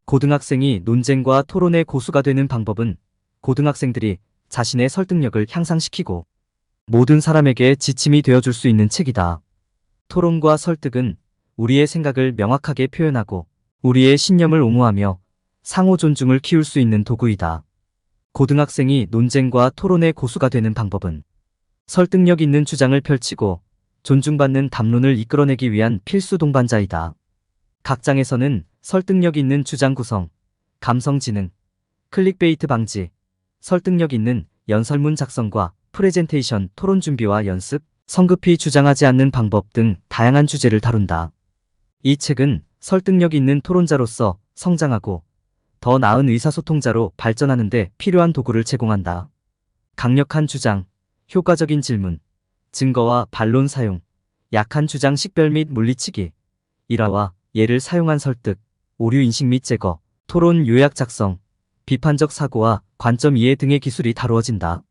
고등학생이 논쟁과 토론의 고수가 되는 방법은 고등학생들이 자신의 설득력을 향상시키고 모든 사람에게 지침이 되어줄 수 있는 책이다. 토론과 설득은 우리의 생각을 명확하게 표현하고 우리의 신념을 옹호하며 상호 존중을 키울 수 있는 도구이다. 고등학생이 논쟁과 토론의 고수가 되는 방법은 설득력 있는 주장을 펼치고 존중받는 담론을 이끌어내기 위한 필수 동반자이다. 각 장에서는 설득력 있는 주장 구성, 감성 지능, 클릭베이트 방지, 설득력 있는 연설문 작성과 프레젠테이션 토론 준비와 연습, 성급히 주장하지 않는 방법 등 다양한 주제를 다룬다. 이 책은 설득력 있는 토론자로서 성장하고 더 나은 의사소통자로 발전하는 데 필요한 도구를 제공한다. 강력한 주장, 효과적인 질문, 증거와 반론 사용, 약한 주장 식별 및 물리치기, 일화와 예를 사용한 설득, 오류 인식 및 제거, 토론 요약 작성, 비판적 사고와 관점 이해 등의 기술이 다루어진다.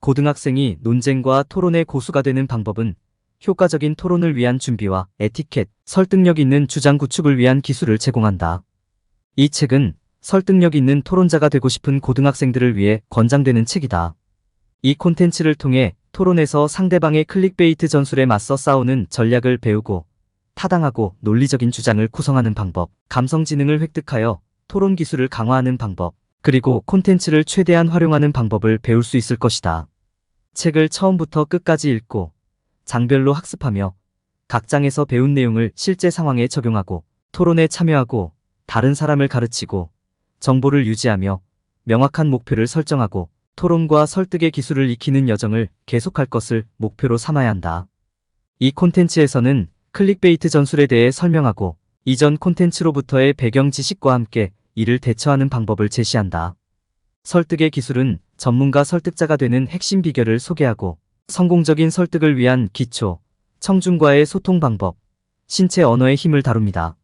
고등학생이 논쟁과 토론의 고수가 되는 방법은 효과적인 토론을 위한 준비와 에티켓, 설득력 있는 주장 구축을 위한 기술을 제공한다. 이 책은 설득력 있는 토론자가 되고 싶은 고등학생들을 위해 권장되는 책이다. 이 콘텐츠를 통해 토론에서 상대방의 클릭베이트 전술에 맞서 싸우는 전략을 배우고 타당하고 논리적인 주장을 구성하는 방법, 감성 지능을 획득하여 토론 기술을 강화하는 방법, 그리고 콘텐츠를 최대한 활용하는 방법을 배울 수 있을 것이다. 책을 처음부터 끝까지 읽고 장별로 학습하며 각 장에서 배운 내용을 실제 상황에 적용하고 토론에 참여하고 다른 사람을 가르치고 정보를 유지하며 명확한 목표를 설정하고 토론과 설득의 기술을 익히는 여정을 계속할 것을 목표로 삼아야 한다. 이 콘텐츠에서는 클릭베이트 전술에 대해 설명하고 이전 콘텐츠로부터의 배경 지식과 함께 이를 대처하는 방법을 제시한다. 설득의 기술은 전문가 설득자가 되는 핵심 비결을 소개하고 성공적인 설득을 위한 기초, 청중과의 소통 방법, 신체 언어의 힘을 다룹니다.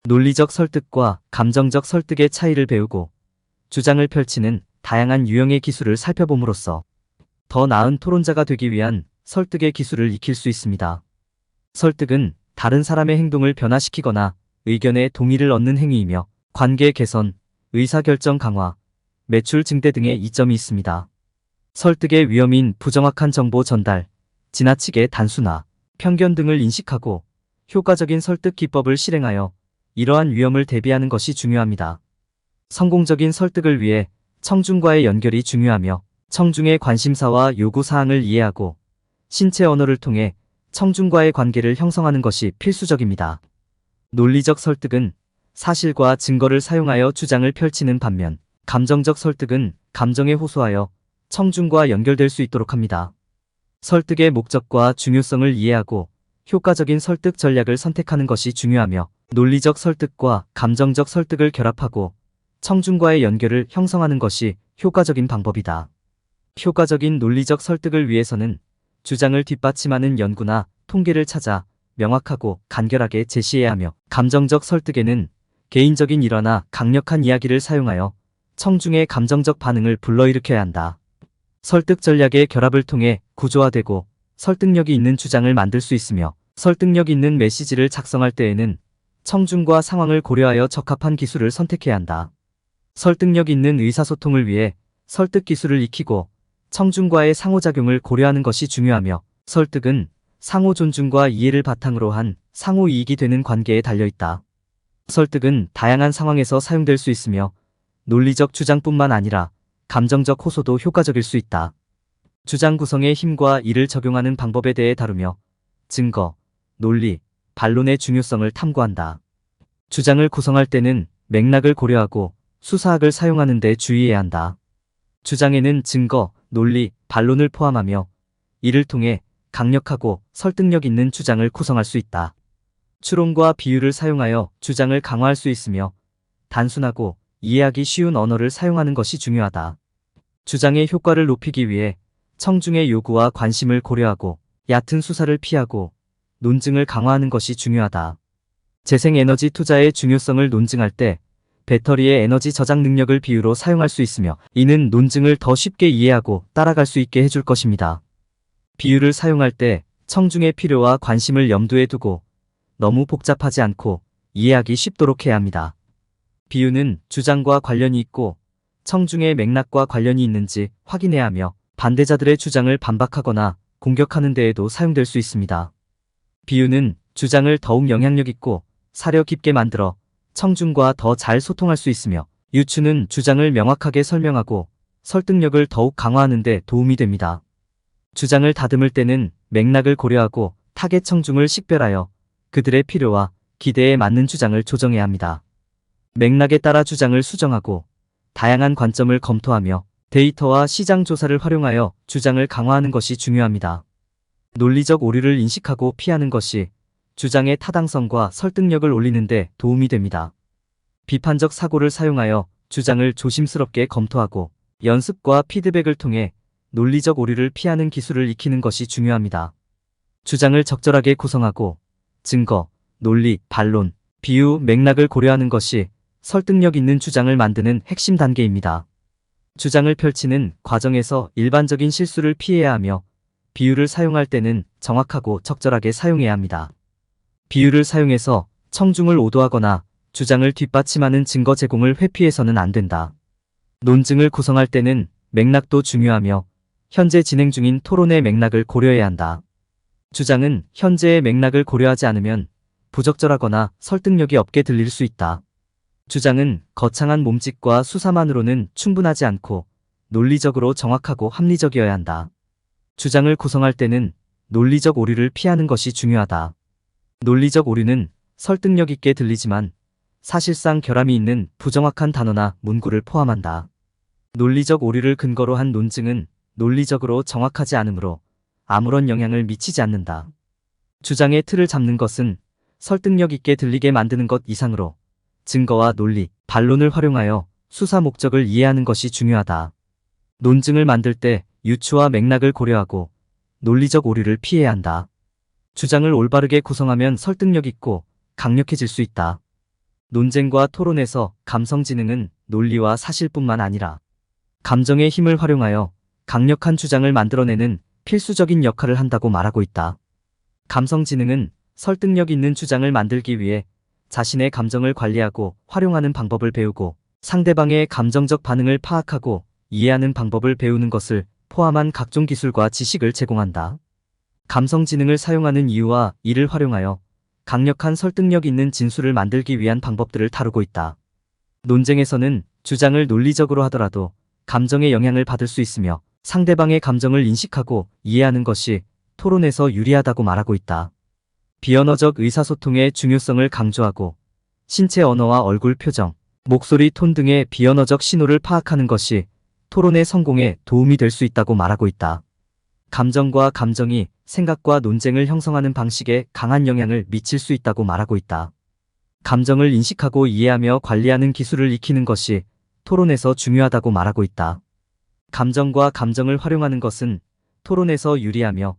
논리적 설득과 감정적 설득의 차이를 배우고 주장을 펼치는 다양한 유형의 기술을 살펴봄으로써 더 나은 토론자가 되기 위한 설득의 기술을 익힐 수 있습니다. 설득은 다른 사람의 행동을 변화시키거나 의견의 동의를 얻는 행위이며 관계 개선, 의사결정 강화, 매출 증대 등의 이점이 있습니다. 설득의 위험인 부정확한 정보 전달, 지나치게 단순화, 편견 등을 인식하고 효과적인 설득 기법을 실행하여 이러한 위험을 대비하는 것이 중요합니다. 성공적인 설득을 위해 청중과의 연결이 중요하며 청중의 관심사와 요구사항을 이해하고 신체 언어를 통해 청중과의 관계를 형성하는 것이 필수적입니다. 논리적 설득은 사실과 증거를 사용하여 주장을 펼치는 반면 감정적 설득은 감정에 호소하여 청중과 연결될 수 있도록 합니다. 설득의 목적과 중요성을 이해하고 효과적인 설득 전략을 선택하는 것이 중요하며 논리적 설득과 감정적 설득을 결합하고 청중과의 연결을 형성하는 것이 효과적인 방법이다. 효과적인 논리적 설득을 위해서는 주장을 뒷받침하는 연구나 통계를 찾아 명확하고 간결하게 제시해야 하며 감정적 설득에는 개인적인 일화나 강력한 이야기를 사용하여 청중의 감정적 반응을 불러일으켜야 한다. 설득 전략의 결합을 통해 구조화되고 설득력이 있는 주장을 만들 수 있으며 설득력 있는 메시지를 작성할 때에는 청중과 상황을 고려하여 적합한 기술을 선택해야 한다. 설득력 있는 의사소통을 위해 설득 기술을 익히고 청중과의 상호작용을 고려하는 것이 중요하며 설득은 상호 존중과 이해를 바탕으로 한 상호 이익이 되는 관계에 달려있다. 설득은 다양한 상황에서 사용될 수 있으며 논리적 주장뿐만 아니라 감정적 호소도 효과적일 수 있다. 주장 구성의 힘과 이를 적용하는 방법에 대해 다루며 증거, 논리, 반론의 중요성을 탐구한다. 주장을 구성할 때는 맥락을 고려하고 수사학을 사용하는 데 주의해야 한다. 주장에는 증거, 논리, 반론을 포함하며 이를 통해 강력하고 설득력 있는 주장을 구성할 수 있다. 추론과 비유를 사용하여 주장을 강화할 수 있으며 단순하고 이해하기 쉬운 언어를 사용하는 것이 중요하다. 주장의 효과를 높이기 위해 청중의 요구와 관심을 고려하고 얕은 수사를 피하고 논증을 강화하는 것이 중요하다. 재생에너지 투자의 중요성을 논증할 때 배터리의 에너지 저장 능력을 비유로 사용할 수 있으며 이는 논증을 더 쉽게 이해하고 따라갈 수 있게 해줄 것입니다. 비유를 사용할 때 청중의 필요와 관심을 염두에 두고 너무 복잡하지 않고 이해하기 쉽도록 해야 합니다. 비유는 주장과 관련이 있고 청중의 맥락과 관련이 있는지 확인해야 하며 반대자들의 주장을 반박하거나 공격하는 데에도 사용될 수 있습니다. 비유는 주장을 더욱 영향력 있고 사려 깊게 만들어 청중과 더 잘 소통할 수 있으며, 유추는 주장을 명확하게 설명하고 설득력을 더욱 강화하는 데 도움이 됩니다. 주장을 다듬을 때는 맥락을 고려하고 타겟 청중을 식별하여 그들의 필요와 기대에 맞는 주장을 조정해야 합니다. 맥락에 따라 주장을 수정하고 다양한 관점을 검토하며 데이터와 시장 조사를 활용하여 주장을 강화하는 것이 중요합니다. 논리적 오류를 인식하고 피하는 것이 주장의 타당성과 설득력을 올리는 데 도움이 됩니다. 비판적 사고를 사용하여 주장을 조심스럽게 검토하고 연습과 피드백을 통해 논리적 오류를 피하는 기술을 익히는 것이 중요합니다. 주장을 적절하게 구성하고 증거, 논리, 반론, 비유, 맥락을 고려하는 것이 설득력 있는 주장을 만드는 핵심 단계입니다. 주장을 펼치는 과정에서 일반적인 실수를 피해야 하며 비유를 사용할 때는 정확하고 적절하게 사용해야 합니다. 비유를 사용해서 청중을 오도하거나 주장을 뒷받침하는 증거 제공을 회피해서는 안 된다. 논증을 구성할 때는 맥락도 중요하며 현재 진행 중인 토론의 맥락을 고려해야 한다. 주장은 현재의 맥락을 고려하지 않으면 부적절하거나 설득력이 없게 들릴 수 있다. 주장은 거창한 몸짓과 수사만으로는 충분하지 않고 논리적으로 정확하고 합리적이어야 한다. 주장을 구성할 때는 논리적 오류를 피하는 것이 중요하다. 논리적 오류는 설득력 있게 들리지만 사실상 결함이 있는 부정확한 단어나 문구를 포함한다. 논리적 오류를 근거로 한 논증은 논리적으로 정확하지 않으므로 아무런 영향을 미치지 않는다. 주장의 틀을 잡는 것은 설득력 있게 들리게 만드는 것 이상으로 증거와 논리, 반론을 활용하여 수사 목적을 이해하는 것이 중요하다. 논증을 만들 때 유추와 맥락을 고려하고 논리적 오류를 피해야 한다. 주장을 올바르게 구성하면 설득력 있고 강력해질 수 있다. 논쟁과 토론에서 감성지능은 논리와 사실뿐만 아니라 감정의 힘을 활용하여 강력한 주장을 만들어내는 필수적인 역할을 한다고 말하고 있다. 감성지능은 설득력 있는 주장을 만들기 위해 자신의 감정을 관리하고 활용하는 방법을 배우고 상대방의 감정적 반응을 파악하고 이해하는 방법을 배우는 것을 포함한 각종 기술과 지식을 제공한다. 감성지능을 사용하는 이유와 이를 활용하여 강력한 설득력 있는 진술을 만들기 위한 방법들을 다루고 있다. 논쟁에서는 주장을 논리적으로 하더라도 감정의 영향을 받을 수 있으며 상대방의 감정을 인식하고 이해하는 것이 토론에서 유리하다고 말하고 있다. 비언어적 의사소통의 중요성을 강조하고 신체 언어와 얼굴 표정, 목소리 톤 등의 비언어적 신호를 파악하는 것이 토론의 성공에 도움이 될 수 있다고 말하고 있다. 감정과 감정이 생각과 논쟁을 형성하는 방식에 강한 영향을 미칠 수 있다고 말하고 있다. 감정을 인식하고 이해하며 관리하는 기술을 익히는 것이 토론에서 중요하다고 말하고 있다. 감정과 감정을 활용하는 것은 토론에서 유리하며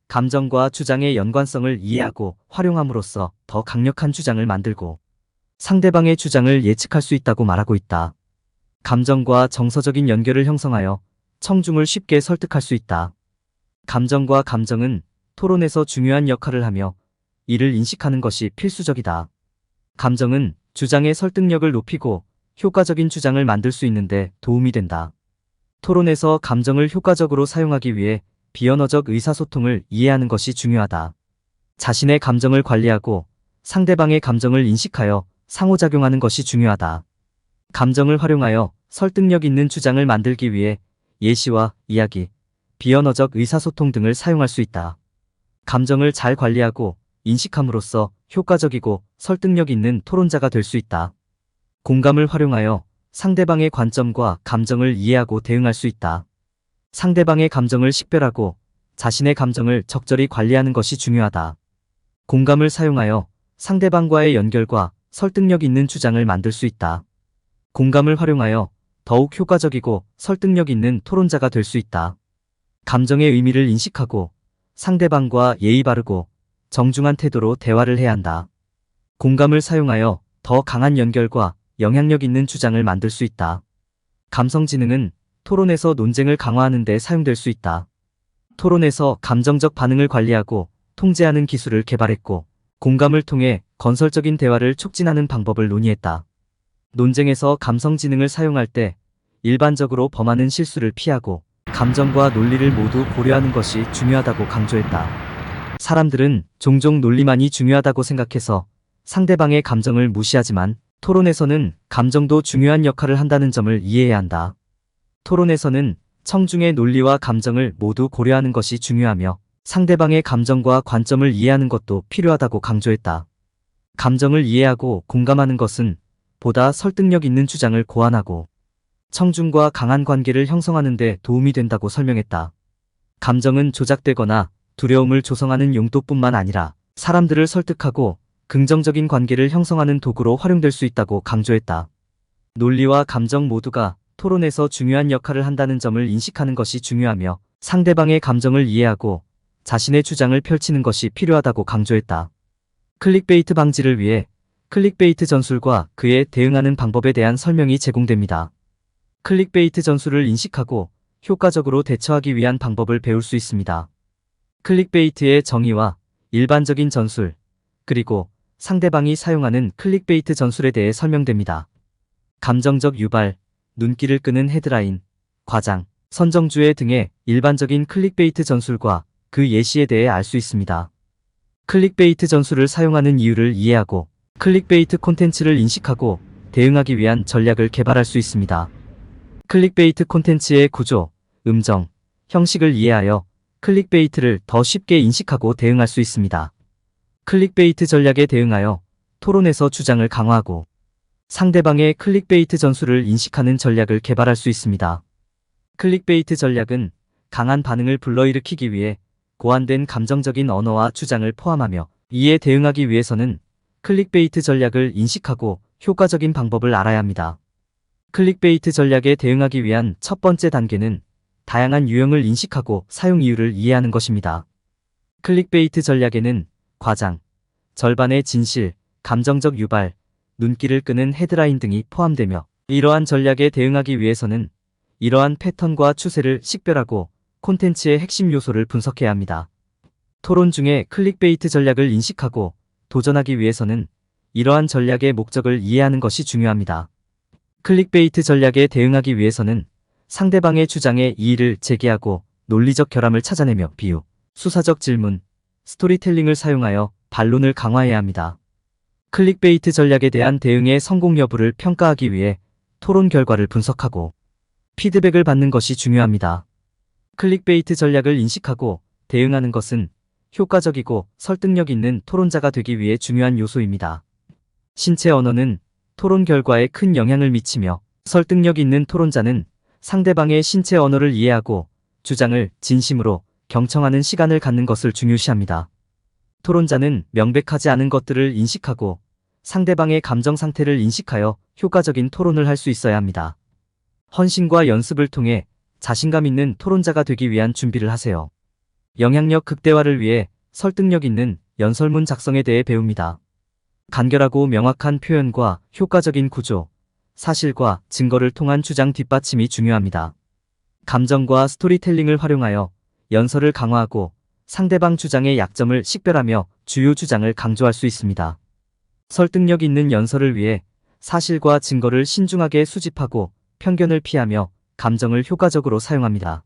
감정과 주장의 연관성을 이해하고 활용함으로써 더 강력한 주장을 만들고 상대방의 주장을 예측할 수 있다고 말하고 있다. 감정과 정서적인 연결을 형성하여 청중을 쉽게 설득할 수 있다. 감정과 감정은 토론에서 중요한 역할을 하며 이를 인식하는 것이 필수적이다. 감정은 주장의 설득력을 높이고 효과적인 주장을 만들 수 있는데 도움이 된다. 토론에서 감정을 효과적으로 사용하기 위해 비언어적 의사소통을 이해하는 것이 중요하다. 자신의 감정을 관리하고 상대방의 감정을 인식하여 상호작용하는 것이 중요하다. 감정을 활용하여 설득력 있는 주장을 만들기 위해 예시와 이야기, 비언어적 의사소통 등을 사용할 수 있다. 감정을 잘 관리하고 인식함으로써 효과적이고 설득력 있는 토론자가 될 수 있다. 공감을 활용하여 상대방의 관점과 감정을 이해하고 대응할 수 있다. 상대방의 감정을 식별하고 자신의 감정을 적절히 관리하는 것이 중요하다. 공감을 사용하여 상대방과의 연결과 설득력 있는 주장을 만들 수 있다. 공감을 활용하여 더욱 효과적이고 설득력 있는 토론자가 될 수 있다. 감정의 의미를 인식하고 상대방과 예의 바르고 정중한 태도로 대화를 해야 한다. 공감을 사용하여 더 강한 연결과 영향력 있는 주장을 만들 수 있다. 감성지능은 토론에서 논쟁을 강화하는 데 사용될 수 있다. 토론에서 감정적 반응을 관리하고 통제하는 기술을 개발했고 공감을 통해 건설적인 대화를 촉진하는 방법을 논의했다. 논쟁에서 감성지능을 사용할 때 일반적으로 범하는 실수를 피하고 감정과 논리를 모두 고려하는 것이 중요하다고 강조했다. 사람들은 종종 논리만이 중요하다고 생각해서 상대방의 감정을 무시하지만 토론에서는 감정도 중요한 역할을 한다는 점을 이해해야 한다. 토론에서는 청중의 논리와 감정을 모두 고려하는 것이 중요하며 상대방의 감정과 관점을 이해하는 것도 필요하다고 강조했다. 감정을 이해하고 공감하는 것은 보다 설득력 있는 주장을 고안하고 청중과 강한 관계를 형성하는 데 도움이 된다고 설명했다. 감정은 조작되거나 두려움을 조성하는 용도뿐만 아니라 사람들을 설득하고 긍정적인 관계를 형성하는 도구로 활용될 수 있다고 강조했다. 논리와 감정 모두가 토론에서 중요한 역할을 한다는 점을 인식하는 것이 중요하며 상대방의 감정을 이해하고 자신의 주장을 펼치는 것이 필요하다고 강조했다. 클릭베이트 방지를 위해 클릭베이트 전술과 그에 대응하는 방법에 대한 설명이 제공됩니다. 클릭베이트 전술을 인식하고 효과적으로 대처하기 위한 방법을 배울 수 있습니다. 클릭베이트의 정의와 일반적인 전술, 그리고 상대방이 사용하는 클릭베이트 전술에 대해 설명됩니다. 감정적 유발, 눈길을 끄는 헤드라인, 과장, 선정주의 등의 일반적인 클릭베이트 전술과 그 예시에 대해 알 수 있습니다. 클릭베이트 전술을 사용하는 이유를 이해하고 클릭베이트 콘텐츠를 인식하고 대응하기 위한 전략을 개발할 수 있습니다. 클릭베이트 콘텐츠의 구조, 음정, 형식을 이해하여 클릭베이트를 더 쉽게 인식하고 대응할 수 있습니다. 클릭베이트 전략에 대응하여 토론에서 주장을 강화하고 상대방의 클릭베이트 전술을 인식하는 전략을 개발할 수 있습니다. 클릭베이트 전략은 강한 반응을 불러일으키기 위해 고안된 감정적인 언어와 주장을 포함하며 이에 대응하기 위해서는 클릭베이트 전략을 인식하고 효과적인 방법을 알아야 합니다. 클릭베이트 전략에 대응하기 위한 첫 번째 단계는 다양한 유형을 인식하고 사용 이유를 이해하는 것입니다. 클릭베이트 전략에는 과장, 절반의 진실, 감정적 유발, 눈길을 끄는 헤드라인 등이 포함되며 이러한 전략에 대응하기 위해서는 이러한 패턴과 추세를 식별하고 콘텐츠의 핵심 요소를 분석해야 합니다. 토론 중에 클릭베이트 전략을 인식하고 도전하기 위해서는 이러한 전략의 목적을 이해하는 것이 중요합니다. 클릭베이트 전략에 대응하기 위해서는 상대방의 주장에 이의를 제기하고 논리적 결함을 찾아내며 비유, 수사적 질문, 스토리텔링을 사용하여 반론을 강화해야 합니다. 클릭베이트 전략에 대한 대응의 성공 여부를 평가하기 위해 토론 결과를 분석하고 피드백을 받는 것이 중요합니다. 클릭베이트 전략을 인식하고 대응하는 것은 효과적이고 설득력 있는 토론자가 되기 위해 중요한 요소입니다. 신체 언어는 토론 결과에 큰 영향을 미치며 설득력 있는 토론자는 상대방의 신체 언어를 이해하고 주장을 진심으로 경청하는 시간을 갖는 것을 중요시합니다. 토론자는 명백하지 않은 것들을 인식하고 상대방의 감정 상태를 인식하여 효과적인 토론을 할 수 있어야 합니다. 헌신과 연습을 통해 자신감 있는 토론자가 되기 위한 준비를 하세요. 영향력 극대화를 위해 설득력 있는 연설문 작성에 대해 배웁니다. 간결하고 명확한 표현과 효과적인 구조, 사실과 증거를 통한 주장 뒷받침이 중요합니다. 감정과 스토리텔링을 활용하여 연설을 강화하고 상대방 주장의 약점을 식별하며 주요 주장을 강조할 수 있습니다. 설득력 있는 연설을 위해 사실과 증거를 신중하게 수집하고 편견을 피하며 감정을 효과적으로 사용합니다.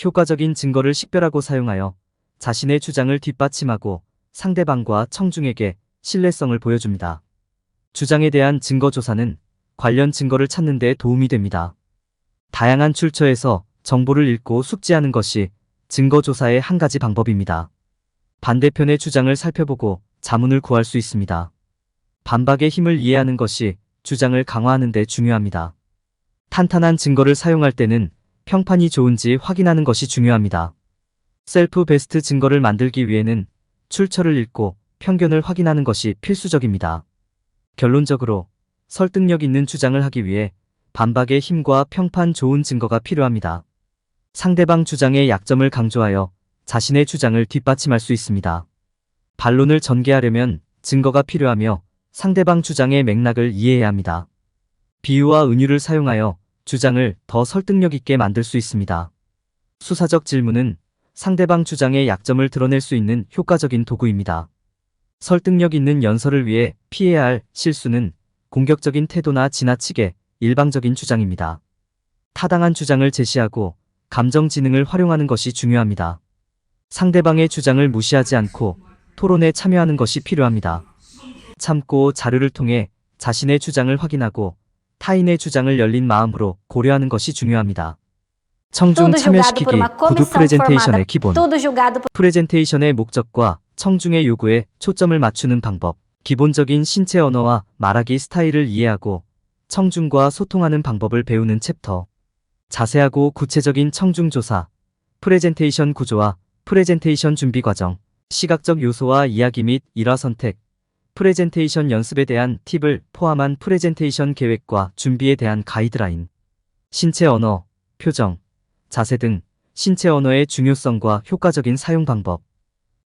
효과적인 증거를 식별하고 사용하여 자신의 주장을 뒷받침하고 상대방과 청중에게 신뢰성을 보여줍니다. 주장에 대한 증거 조사는 관련 증거를 찾는 데 도움이 됩니다. 다양한 출처에서 정보를 읽고 숙지하는 것이 증거 조사의 한 가지 방법입니다. 반대편의 주장을 살펴보고 자문을 구할 수 있습니다. 반박의 힘을 이해하는 것이 주장을 강화하는 데 중요합니다. 탄탄한 증거를 사용할 때는 평판이 좋은지 확인하는 것이 중요합니다. 셀프 베스트 증거를 만들기 위해는 출처를 읽고 편견을 확인하는 것이 필수적입니다. 결론적으로 설득력 있는 주장을 하기 위해 반박의 힘과 평판 좋은 증거가 필요합니다. 상대방 주장의 약점을 강조하여 자신의 주장을 뒷받침할 수 있습니다. 반론을 전개하려면 증거가 필요하며 상대방 주장의 맥락을 이해해야 합니다. 비유와 은유를 사용하여 주장을 더 설득력 있게 만들 수 있습니다. 수사적 질문은 상대방 주장의 약점을 드러낼 수 있는 효과적인 도구입니다. 설득력 있는 연설을 위해 피해야 할 실수는 공격적인 태도나 지나치게 일방적인 주장입니다. 타당한 주장을 제시하고 감정 지능을 활용하는 것이 중요합니다. 상대방의 주장을 무시하지 않고 토론에 참여하는 것이 필요합니다. 참고 자료를 통해 자신의 주장을 확인하고 타인의 주장을 열린 마음으로 고려하는 것이 중요합니다. 청중 참여시키기 구두 프레젠테이션의 기본. 프레젠테이션의 목적과 청중의 요구에 초점을 맞추는 방법. 기본적인 신체 언어와 말하기 스타일을 이해하고 청중과 소통하는 방법을 배우는 챕터. 자세하고 구체적인 청중 조사, 프레젠테이션 구조와 프레젠테이션 준비 과정, 시각적 요소와 이야기 및 일화 선택, 프레젠테이션 연습에 대한 팁을 포함한 프레젠테이션 계획과 준비에 대한 가이드라인, 신체 언어, 표정, 자세 등 신체 언어의 중요성과 효과적인 사용 방법,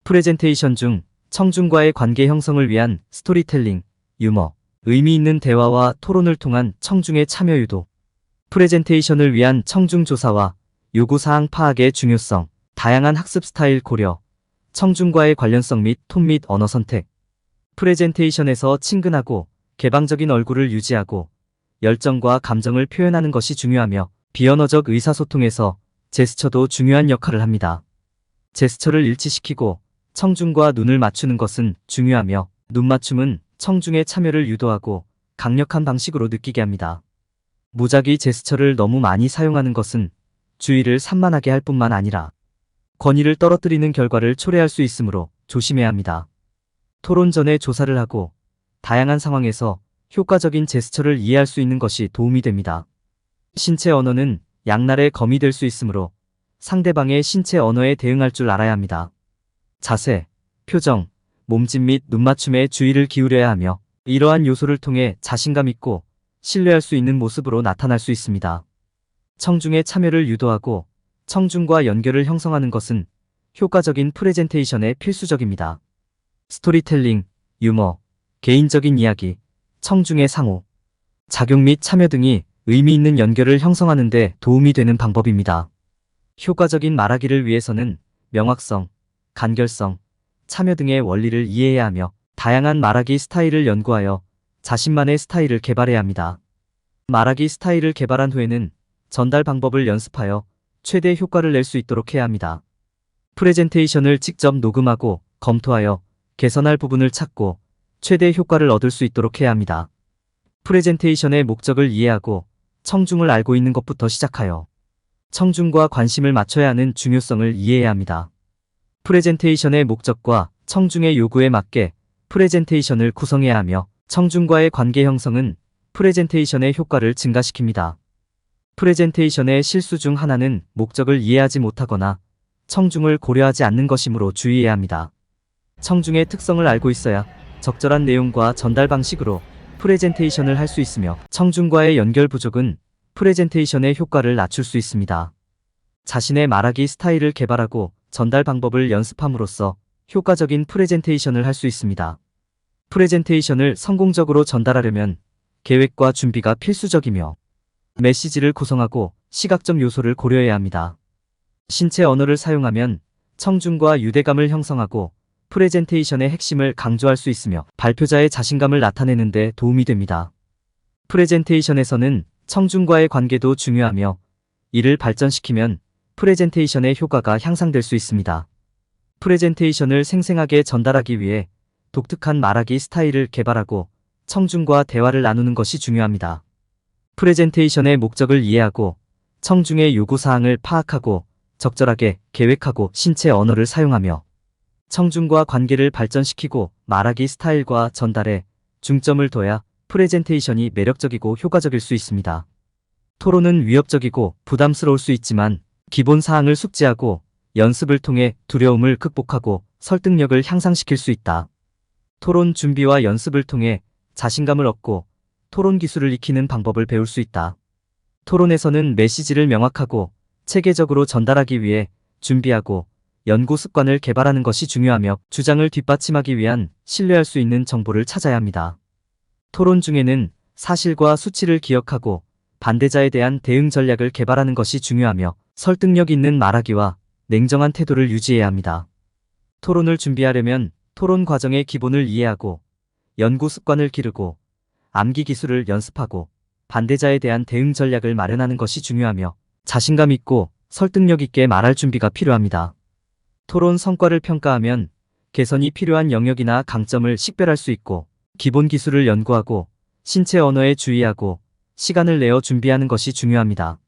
프레젠테이션 중 청중과의 관계 형성을 위한 스토리텔링, 유머, 의미 있는 대화와 토론을 통한 청중의 참여 유도, 프레젠테이션을 위한 청중 조사와 요구사항 파악의 중요성, 다양한 학습 스타일 고려, 청중과의 관련성 및 톤 및 언어 선택, 프레젠테이션에서 친근하고 개방적인 얼굴을 유지하고 열정과 감정을 표현하는 것이 중요하며 비언어적 의사소통에서 제스처도 중요한 역할을 합니다. 제스처를 일치시키고 청중과 눈을 맞추는 것은 중요하며 눈 맞춤은 청중의 참여를 유도하고 강력한 방식으로 느끼게 합니다. 무작위 제스처를 너무 많이 사용하는 것은 주의를 산만하게 할 뿐만 아니라 권위를 떨어뜨리는 결과를 초래할 수 있으므로 조심해야 합니다. 토론 전에 조사를 하고 다양한 상황에서 효과적인 제스처를 이해할 수 있는 것이 도움이 됩니다. 신체 언어는 양날의 검이 될 수 있으므로 상대방의 신체 언어에 대응할 줄 알아야 합니다. 자세, 표정, 몸짓 및 눈맞춤에 주의를 기울여야 하며 이러한 요소를 통해 자신감 있고 신뢰할 수 있는 모습으로 나타날 수 있습니다. 청중의 참여를 유도하고 청중과 연결을 형성하는 것은 효과적인 프레젠테이션에 필수적입니다. 스토리텔링, 유머, 개인적인 이야기, 청중의 상호, 작용 및 참여 등이 의미 있는 연결을 형성하는 데 도움이 되는 방법입니다. 효과적인 말하기를 위해서는 명확성, 간결성, 참여 등의 원리를 이해해야 하며 다양한 말하기 스타일을 연구하여 자신만의 스타일을 개발해야 합니다. 말하기 스타일을 개발한 후에는 전달 방법을 연습하여 최대 효과를 낼 수 있도록 해야 합니다. 프레젠테이션을 직접 녹음하고 검토하여 개선할 부분을 찾고 최대 효과를 얻을 수 있도록 해야 합니다. 프레젠테이션의 목적을 이해하고 청중을 알고 있는 것부터 시작하여 청중과 관심을 맞춰야 하는 중요성을 이해해야 합니다. 프레젠테이션의 목적과 청중의 요구에 맞게 프레젠테이션을 구성해야 하며 청중과의 관계 형성은 프레젠테이션의 효과를 증가시킵니다. 프레젠테이션의 실수 중 하나는 목적을 이해하지 못하거나 청중을 고려하지 않는 것이므로 주의해야 합니다. 청중의 특성을 알고 있어야 적절한 내용과 전달 방식으로 프레젠테이션을 할 수 있으며 청중과의 연결 부족은 프레젠테이션의 효과를 낮출 수 있습니다. 자신의 말하기 스타일을 개발하고 전달 방법을 연습함으로써 효과적인 프레젠테이션을 할 수 있습니다. 프레젠테이션을 성공적으로 전달하려면 계획과 준비가 필수적이며 메시지를 구성하고 시각적 요소를 고려해야 합니다. 신체 언어를 사용하면 청중과 유대감을 형성하고 프레젠테이션의 핵심을 강조할 수 있으며 발표자의 자신감을 나타내는 데 도움이 됩니다. 프레젠테이션에서는 청중과의 관계도 중요하며 이를 발전시키면 프레젠테이션의 효과가 향상될 수 있습니다. 프레젠테이션을 생생하게 전달하기 위해 독특한 말하기 스타일을 개발하고 청중과 대화를 나누는 것이 중요합니다. 프레젠테이션의 목적을 이해하고 청중의 요구사항을 파악하고 적절하게 계획하고 신체 언어를 사용하며 청중과 관계를 발전시키고 말하기 스타일과 전달에 중점을 둬야 프레젠테이션이 매력적이고 효과적일 수 있습니다. 토론은 위협적이고 부담스러울 수 있지만 기본 사항을 숙지하고 연습을 통해 두려움을 극복하고 설득력을 향상시킬 수 있다. 토론 준비와 연습을 통해 자신감을 얻고 토론 기술을 익히는 방법을 배울 수 있다. 토론에서는 메시지를 명확하고 체계적으로 전달하기 위해 준비하고 연구 습관을 개발하는 것이 중요하며 주장을 뒷받침하기 위한 신뢰할 수 있는 정보를 찾아야 합니다. 토론 중에는 사실과 수치를 기억하고 반대자에 대한 대응 전략을 개발하는 것이 중요하며 설득력 있는 말하기와 냉정한 태도를 유지해야 합니다. 토론을 준비하려면 토론 과정의 기본을 이해하고 연구 습관을 기르고 암기 기술을 연습하고 반대자에 대한 대응 전략을 마련하는 것이 중요하며 자신감 있고 설득력 있게 말할 준비가 필요합니다. 토론 성과를 평가하면 개선이 필요한 영역이나 강점을 식별할 수 있고 기본 기술을 연구하고 신체 언어에 주의하고 시간을 내어 준비하는 것이 중요합니다.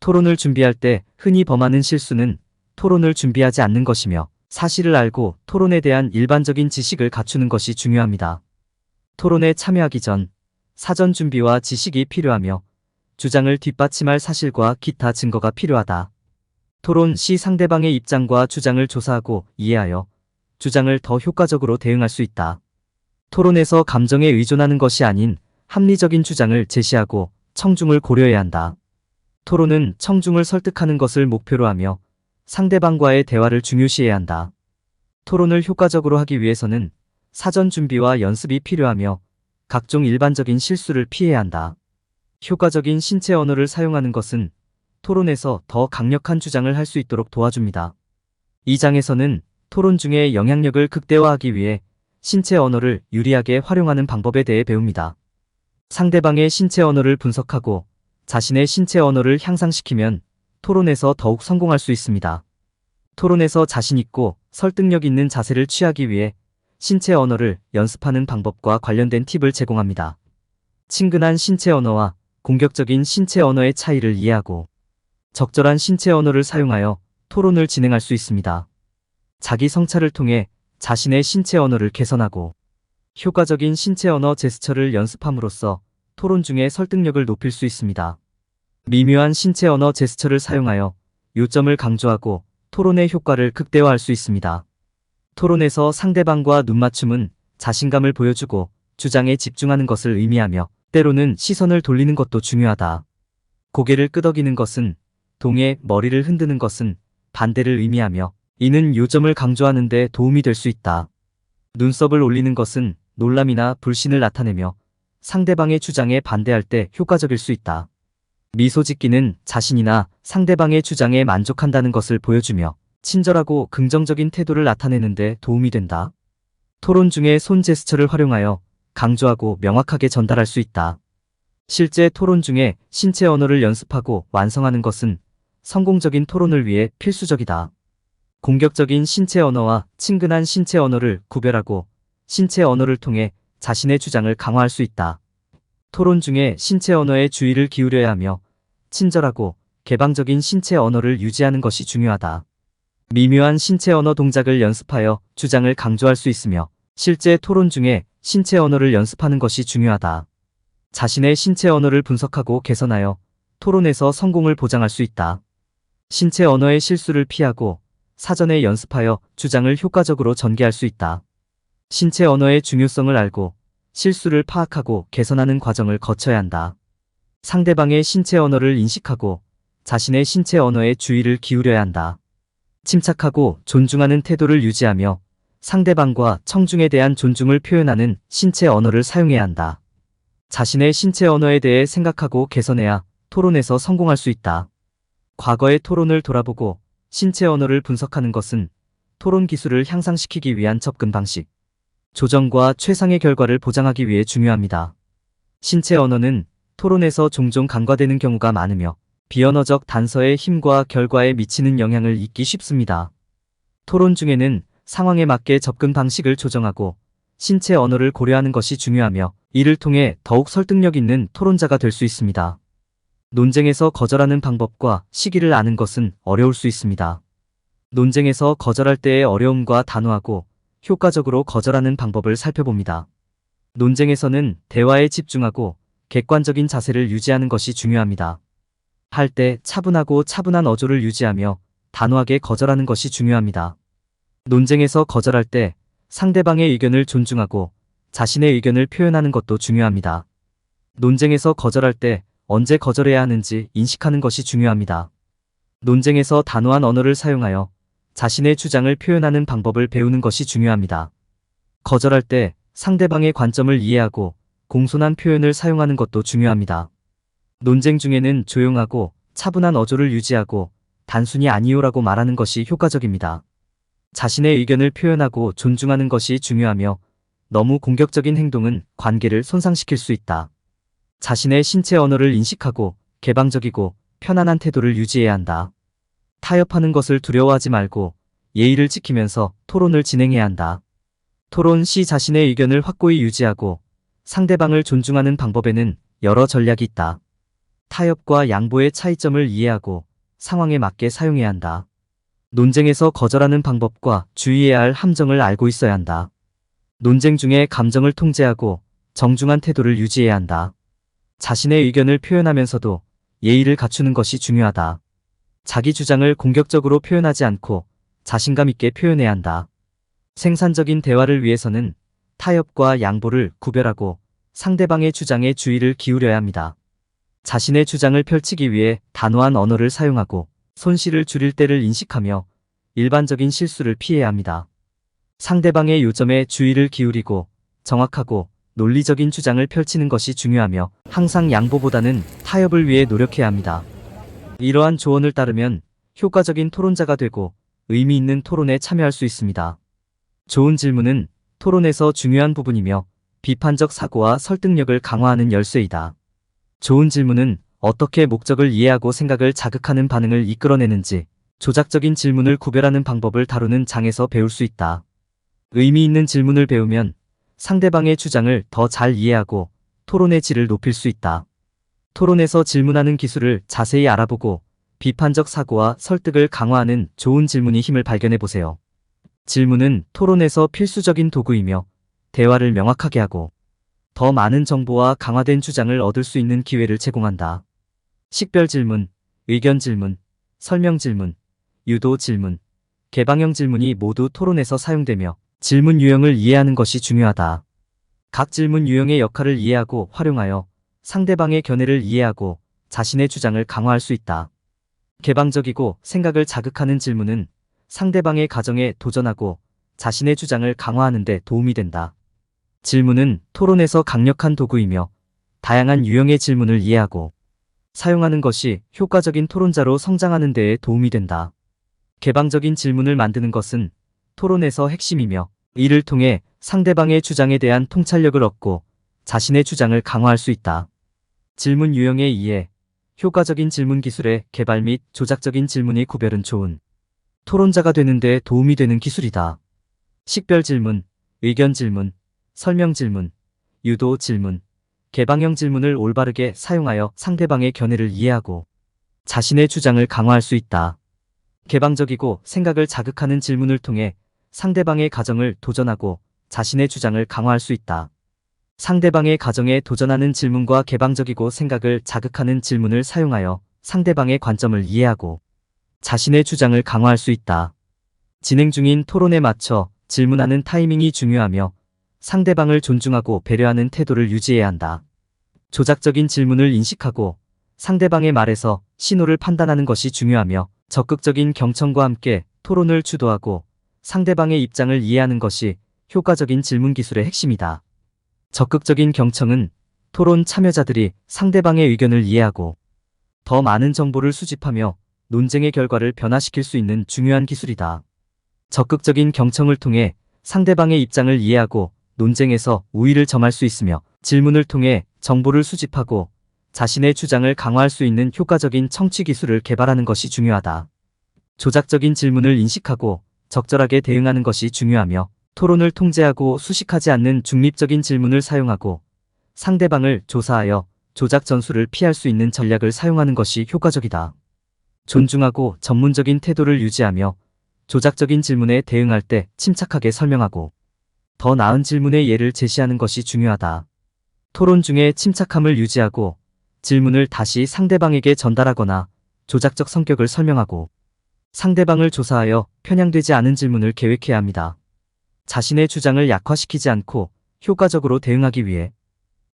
토론을 준비할 때 흔히 범하는 실수는 토론을 준비하지 않는 것이며 사실을 알고 토론에 대한 일반적인 지식을 갖추는 것이 중요합니다. 토론에 참여하기 전 사전 준비와 지식이 필요하며 주장을 뒷받침할 사실과 기타 증거가 필요하다. 토론 시 상대방의 입장과 주장을 조사하고 이해하여 주장을 더 효과적으로 대응할 수 있다. 토론에서 감정에 의존하는 것이 아닌 합리적인 주장을 제시하고 청중을 고려해야 한다. 토론은 청중을 설득하는 것을 목표로 하며 상대방과의 대화를 중요시해야 한다. 토론을 효과적으로 하기 위해서는 사전 준비와 연습이 필요하며 각종 일반적인 실수를 피해야 한다. 효과적인 신체 언어를 사용하는 것은 토론에서 더 강력한 주장을 할 수 있도록 도와줍니다. 이 장에서는 토론 중에 영향력을 극대화하기 위해 신체 언어를 유리하게 활용하는 방법에 대해 배웁니다. 상대방의 신체 언어를 분석하고 자신의 신체 언어를 향상시키면 토론에서 더욱 성공할 수 있습니다. 토론에서 자신 있고 설득력 있는 자세를 취하기 위해 신체 언어를 연습하는 방법과 관련된 팁을 제공합니다. 친근한 신체 언어와 공격적인 신체 언어의 차이를 이해하고 적절한 신체 언어를 사용하여 토론을 진행할 수 있습니다. 자기 성찰을 통해 자신의 신체 언어를 개선하고 효과적인 신체 언어 제스처를 연습함으로써 토론 중에 설득력을 높일 수 있습니다. 미묘한 신체 언어 제스처를 사용하여 요점을 강조하고 토론의 효과를 극대화할 수 있습니다. 토론에서 상대방과 눈맞춤은 자신감을 보여주고 주장에 집중하는 것을 의미하며 때로는 시선을 돌리는 것도 중요하다. 고개를 끄덕이는 것은 동의, 머리를 흔드는 것은 반대를 의미하며 이는 요점을 강조하는 데 도움이 될 수 있다. 눈썹을 올리는 것은 놀람이나 불신을 나타내며 상대방의 주장에 반대할 때 효과적일 수 있다. 미소 짓기는 자신이나 상대방의 주장에 만족한다는 것을 보여주며 친절하고 긍정적인 태도를 나타내는 데 도움이 된다. 토론 중에 손 제스처를 활용하여 강조하고 명확하게 전달할 수 있다. 실제 토론 중에 신체 언어를 연습하고 완성하는 것은 성공적인 토론을 위해 필수적이다. 공격적인 신체 언어와 친근한 신체 언어를 구별하고 신체 언어를 통해 자신의 주장을 강화할 수 있다. 토론 중에 신체 언어에 주의를 기울여야 하며 친절하고 개방적인 신체 언어를 유지하는 것이 중요하다. 미묘한 신체 언어 동작을 연습하여 주장을 강조할 수 있으며 실제 토론 중에 신체 언어를 연습하는 것이 중요하다. 자신의 신체 언어를 분석하고 개선하여 토론에서 성공을 보장할 수 있다. 신체 언어의 실수를 피하고 사전에 연습하여 주장을 효과적으로 전개할 수 있다. 신체 언어의 중요성을 알고 실수를 파악하고 개선하는 과정을 거쳐야 한다. 상대방의 신체 언어를 인식하고 자신의 신체 언어에 주의를 기울여야 한다. 침착하고 존중하는 태도를 유지하며 상대방과 청중에 대한 존중을 표현하는 신체 언어를 사용해야 한다. 자신의 신체 언어에 대해 생각하고 개선해야 토론에서 성공할 수 있다. 과거의 토론을 돌아보고 신체 언어를 분석하는 것은 토론 기술을 향상시키기 위한 접근 방식, 조정과 최상의 결과를 보장하기 위해 중요합니다. 신체 언어는 토론에서 종종 간과되는 경우가 많으며 비언어적 단서의 힘과 결과에 미치는 영향을 잊기 쉽습니다. 토론 중에는 상황에 맞게 접근 방식을 조정하고 신체 언어를 고려하는 것이 중요하며 이를 통해 더욱 설득력 있는 토론자가 될 수 있습니다. 논쟁에서 거절하는 방법과 시기를 아는 것은 어려울 수 있습니다. 논쟁에서 거절할 때의 어려움과 단호하고 효과적으로 거절하는 방법을 살펴봅니다. 논쟁에서는 대화에 집중하고 객관적인 자세를 유지하는 것이 중요합니다. 할 때 차분하고 차분한 어조를 유지하며 단호하게 거절하는 것이 중요합니다. 논쟁에서 거절할 때 상대방의 의견을 존중하고 자신의 의견을 표현하는 것도 중요합니다. 논쟁에서 거절할 때 언제 거절해야 하는지 인식하는 것이 중요합니다. 논쟁에서 단호한 언어를 사용하여 자신의 주장을 표현하는 방법을 배우는 것이 중요합니다. 거절할 때 상대방의 관점을 이해하고 공손한 표현을 사용하는 것도 중요합니다. 논쟁 중에는 조용하고 차분한 어조를 유지하고 단순히 아니요라고 말하는 것이 효과적입니다. 자신의 의견을 표현하고 존중하는 것이 중요하며 너무 공격적인 행동은 관계를 손상시킬 수 있다. 자신의 신체 언어를 인식하고 개방적이고 편안한 태도를 유지해야 한다. 타협하는 것을 두려워하지 말고 예의를 지키면서 토론을 진행해야 한다. 토론 시 자신의 의견을 확고히 유지하고 상대방을 존중하는 방법에는 여러 전략이 있다. 타협과 양보의 차이점을 이해하고 상황에 맞게 사용해야 한다. 논쟁에서 거절하는 방법과 주의해야 할 함정을 알고 있어야 한다. 논쟁 중에 감정을 통제하고 정중한 태도를 유지해야 한다. 자신의 의견을 표현하면서도 예의를 갖추는 것이 중요하다. 자기 주장을 공격적으로 표현하지 않고 자신감 있게 표현해야 한다. 생산적인 대화를 위해서는 타협과 양보를 구별하고 상대방의 주장에 주의를 기울여야 합니다. 자신의 주장을 펼치기 위해 단호한 언어를 사용하고 손실을 줄일 때를 인식하며 일반적인 실수를 피해야 합니다. 상대방의 요점에 주의를 기울이고 정확하고 논리적인 주장을 펼치는 것이 중요하며 항상 양보보다는 타협을 위해 노력해야 합니다. 이러한 조언을 따르면 효과적인 토론자가 되고 의미 있는 토론에 참여할 수 있습니다. 좋은 질문은 토론에서 중요한 부분이며 비판적 사고와 설득력을 강화하는 열쇠이다. 좋은 질문은 어떻게 목적을 이해하고 생각을 자극하는 반응을 이끌어내는지 조작적인 질문을 구별하는 방법을 다루는 장에서 배울 수 있다. 의미 있는 질문을 배우면 상대방의 주장을 더 잘 이해하고 토론의 질을 높일 수 있다. 토론에서 질문하는 기술을 자세히 알아보고 비판적 사고와 설득을 강화하는 좋은 질문이 힘을 발견해 보세요. 질문은 토론에서 필수적인 도구이며 대화를 명확하게 하고 더 많은 정보와 강화된 주장을 얻을 수 있는 기회를 제공한다. 식별 질문, 의견 질문, 설명 질문, 유도 질문, 개방형 질문이 모두 토론에서 사용되며 질문 유형을 이해하는 것이 중요하다. 각 질문 유형의 역할을 이해하고 활용하여 상대방의 견해를 이해하고 자신의 주장을 강화할 수 있다. 개방적이고 생각을 자극하는 질문은 상대방의 가정에 도전하고 자신의 주장을 강화하는 데 도움이 된다. 질문은 토론에서 강력한 도구이며 다양한 유형의 질문을 이해하고 사용하는 것이 효과적인 토론자로 성장하는 데에 도움이 된다. 개방적인 질문을 만드는 것은 토론에서 핵심이며 이를 통해 상대방의 주장에 대한 통찰력을 얻고 자신의 주장을 강화할 수 있다. 질문 유형의 이해, 효과적인 질문 기술의 개발 및 조작적인 질문의 구별은 좋은 토론자가 되는 데 도움이 되는 기술이다. 식별 질문, 의견 질문, 설명 질문, 유도 질문, 개방형 질문을 올바르게 사용하여 상대방의 견해를 이해하고 자신의 주장을 강화할 수 있다. 개방적이고 생각을 자극하는 질문을 통해 상대방의 가정을 도전하고 자신의 주장을 강화할 수 있다. 상대방의 가정에 도전하는 질문과 개방적이고 생각을 자극하는 질문을 사용하여 상대방의 관점을 이해하고 자신의 주장을 강화할 수 있다. 진행 중인 토론에 맞춰 질문하는 타이밍이 중요하며 상대방을 존중하고 배려하는 태도를 유지해야 한다. 조작적인 질문을 인식하고 상대방의 말에서 신호를 판단하는 것이 중요하며 적극적인 경청과 함께 토론을 주도하고 상대방의 입장을 이해하는 것이 효과적인 질문 기술의 핵심이다. 적극적인 경청은 토론 참여자들이 상대방의 의견을 이해하고 더 많은 정보를 수집하며 논쟁의 결과를 변화시킬 수 있는 중요한 기술이다. 적극적인 경청을 통해 상대방의 입장을 이해하고 논쟁에서 우위를 점할 수 있으며 질문을 통해 정보를 수집하고 자신의 주장을 강화할 수 있는 효과적인 청취 기술을 개발하는 것이 중요하다. 조작적인 질문을 인식하고 적절하게 대응하는 것이 중요하며 토론을 통제하고 수식하지 않는 중립적인 질문을 사용하고 상대방을 조사하여 조작 전술을 피할 수 있는 전략을 사용하는 것이 효과적이다. 존중하고 전문적인 태도를 유지하며 조작적인 질문에 대응할 때 침착하게 설명하고 더 나은 질문의 예를 제시하는 것이 중요하다. 토론 중에 침착함을 유지하고 질문을 다시 상대방에게 전달하거나 조작적 성격을 설명하고 상대방을 조사하여 편향되지 않은 질문을 계획해야 합니다. 자신의 주장을 약화시키지 않고 효과적으로 대응하기 위해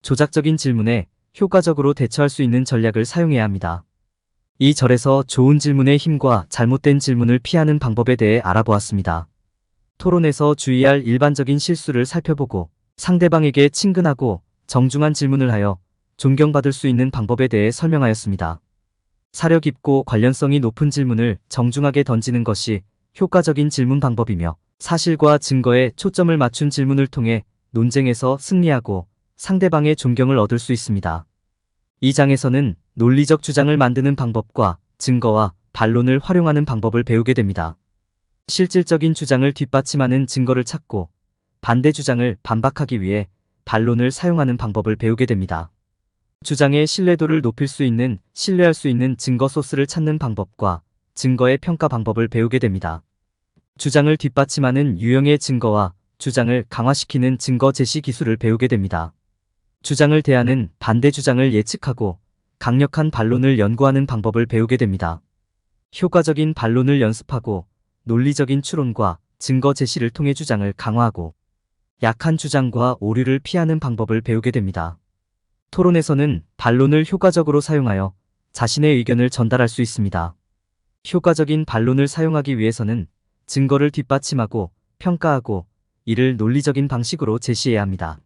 조작적인 질문에 효과적으로 대처할 수 있는 전략을 사용해야 합니다. 이 절에서 좋은 질문의 힘과 잘못된 질문을 피하는 방법에 대해 알아보았습니다. 토론에서 주의할 일반적인 실수를 살펴보고 상대방에게 친근하고 정중한 질문을 하여 존경받을 수 있는 방법에 대해 설명하였습니다. 사려 깊고 관련성이 높은 질문을 정중하게 던지는 것이 효과적인 질문 방법이며 사실과 증거에 초점을 맞춘 질문을 통해 논쟁에서 승리하고 상대방의 존경을 얻을 수 있습니다. 이 장에서는 논리적 주장을 만드는 방법과 증거와 반론을 활용하는 방법을 배우게 됩니다. 실질적인 주장을 뒷받침하는 증거를 찾고 반대 주장을 반박하기 위해 반론을 사용하는 방법을 배우게 됩니다. 주장의 신뢰도를 높일 수 있는, 신뢰할 수 있는 증거 소스를 찾는 방법과 증거의 평가 방법을 배우게 됩니다. 주장을 뒷받침하는 유형의 증거와 주장을 강화시키는 증거 제시 기술을 배우게 됩니다. 주장을 대하는 반대 주장을 예측하고 강력한 반론을 연구하는 방법을 배우게 됩니다. 효과적인 반론을 연습하고 논리적인 추론과 증거 제시를 통해 주장을 강화하고 약한 주장과 오류를 피하는 방법을 배우게 됩니다. 토론에서는 반론을 효과적으로 사용하여 자신의 의견을 전달할 수 있습니다. 효과적인 반론을 사용하기 위해서는 증거를 뒷받침하고 평가하고 이를 논리적인 방식으로 제시해야 합니다.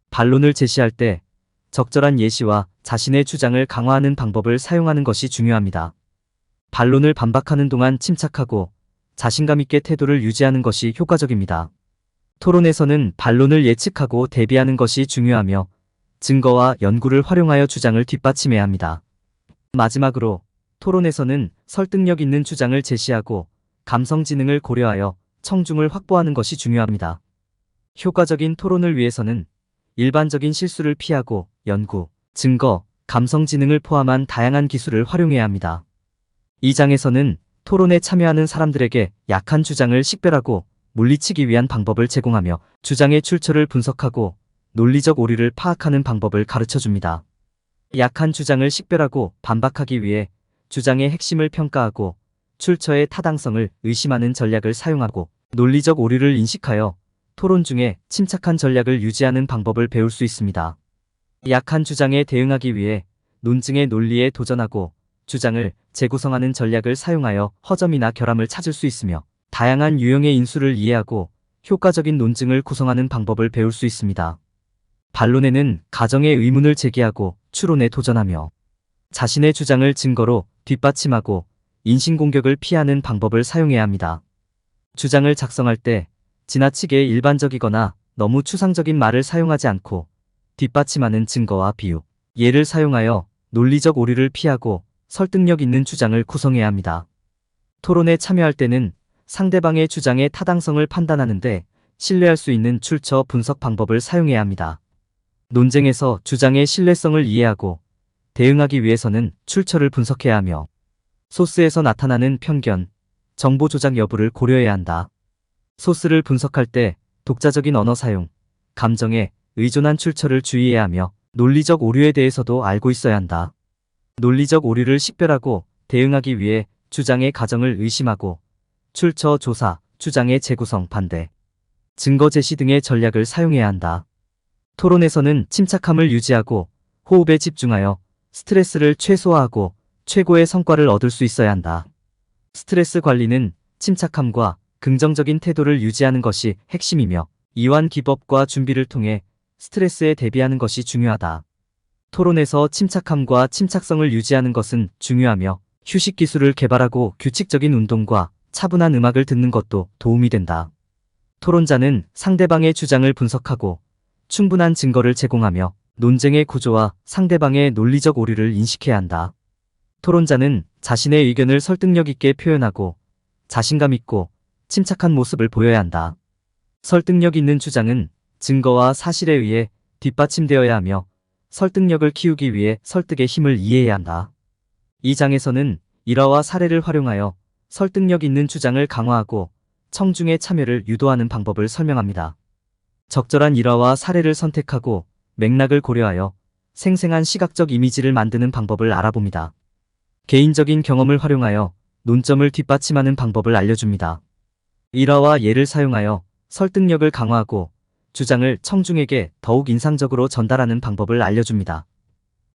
반론을 제시할 때 적절한 예시와 자신의 주장을 강화하는 방법을 사용하는 것이 중요합니다. 반론을 반박하는 동안 침착하고 자신감 있게 태도를 유지하는 것이 효과적입니다. 토론에서는 반론을 예측하고 대비하는 것이 중요하며 증거와 연구를 활용하여 주장을 뒷받침해야 합니다. 마지막으로 토론에서는 설득력 있는 주장을 제시하고 감성 지능을 고려하여 청중을 확보하는 것이 중요합니다. 효과적인 토론을 위해서는 일반적인 실수를 피하고 연구, 증거, 감성 지능을 포함한 다양한 기술을 활용해야 합니다. 이 장에서는 토론에 참여하는 사람들에게 약한 주장을 식별하고 물리치기 위한 방법을 제공하며 주장의 출처를 분석하고 논리적 오류를 파악하는 방법을 가르쳐줍니다. 약한 주장을 식별하고 반박하기 위해 주장의 핵심을 평가하고 출처의 타당성을 의심하는 전략을 사용하고 논리적 오류를 인식하여 토론 중에 침착한 전략을 유지하는 방법을 배울 수 있습니다. 약한 주장에 대응하기 위해 논증의 논리에 도전하고 주장을 재구성하는 전략을 사용하여 허점이나 결함을 찾을 수 있으며 다양한 유형의 인수를 이해하고 효과적인 논증을 구성하는 방법을 배울 수 있습니다. 반론에는 가정의 의문을 제기하고 추론에 도전하며 자신의 주장을 증거로 뒷받침하고 인신공격을 피하는 방법을 사용해야 합니다. 주장을 작성할 때 지나치게 일반적이거나 너무 추상적인 말을 사용하지 않고 뒷받침하는 증거와 비유, 예를 사용하여 논리적 오류를 피하고 설득력 있는 주장을 구성해야 합니다. 토론에 참여할 때는 상대방의 주장의 타당성을 판단하는데 신뢰할 수 있는 출처 분석 방법을 사용해야 합니다. 논쟁에서 주장의 신뢰성을 이해하고 대응하기 위해서는 출처를 분석해야 하며 소스에서 나타나는 편견, 정보 조작 여부를 고려해야 한다. 소스를 분석할 때 독자적인 언어 사용, 감정에 의존한 출처를 주의해야 하며 논리적 오류에 대해서도 알고 있어야 한다. 논리적 오류를 식별하고 대응하기 위해 주장의 가정을 의심하고 출처 조사, 주장의 재구성 반대, 증거 제시 등의 전략을 사용해야 한다. 토론에서는 침착함을 유지하고 호흡에 집중하여 스트레스를 최소화하고 최고의 성과를 얻을 수 있어야 한다. 스트레스 관리는 침착함과 긍정적인 태도를 유지하는 것이 핵심이며 이완 기법과 준비를 통해 스트레스에 대비하는 것이 중요하다. 토론에서 침착함과 침착성을 유지하는 것은 중요하며 휴식 기술을 개발하고 규칙적인 운동과 차분한 음악을 듣는 것도 도움이 된다. 토론자는 상대방의 주장을 분석하고 충분한 증거를 제공하며 논쟁의 구조와 상대방의 논리적 오류를 인식해야 한다. 토론자는 자신의 의견을 설득력 있게 표현하고 자신감 있고 침착한 모습을 보여야 한다. 설득력 있는 주장은 증거와 사실에 의해 뒷받침되어야 하며 설득력을 키우기 위해 설득의 힘을 이해해야 한다. 이 장에서는 일화와 사례를 활용하여 설득력 있는 주장을 강화하고 청중의 참여를 유도하는 방법을 설명합니다. 적절한 일화와 사례를 선택하고 맥락을 고려하여 생생한 시각적 이미지를 만드는 방법을 알아봅니다. 개인적인 경험을 활용하여 논점을 뒷받침하는 방법을 알려줍니다. 일화와 예를 사용하여 설득력을 강화하고 주장을 청중에게 더욱 인상적으로 전달하는 방법을 알려줍니다.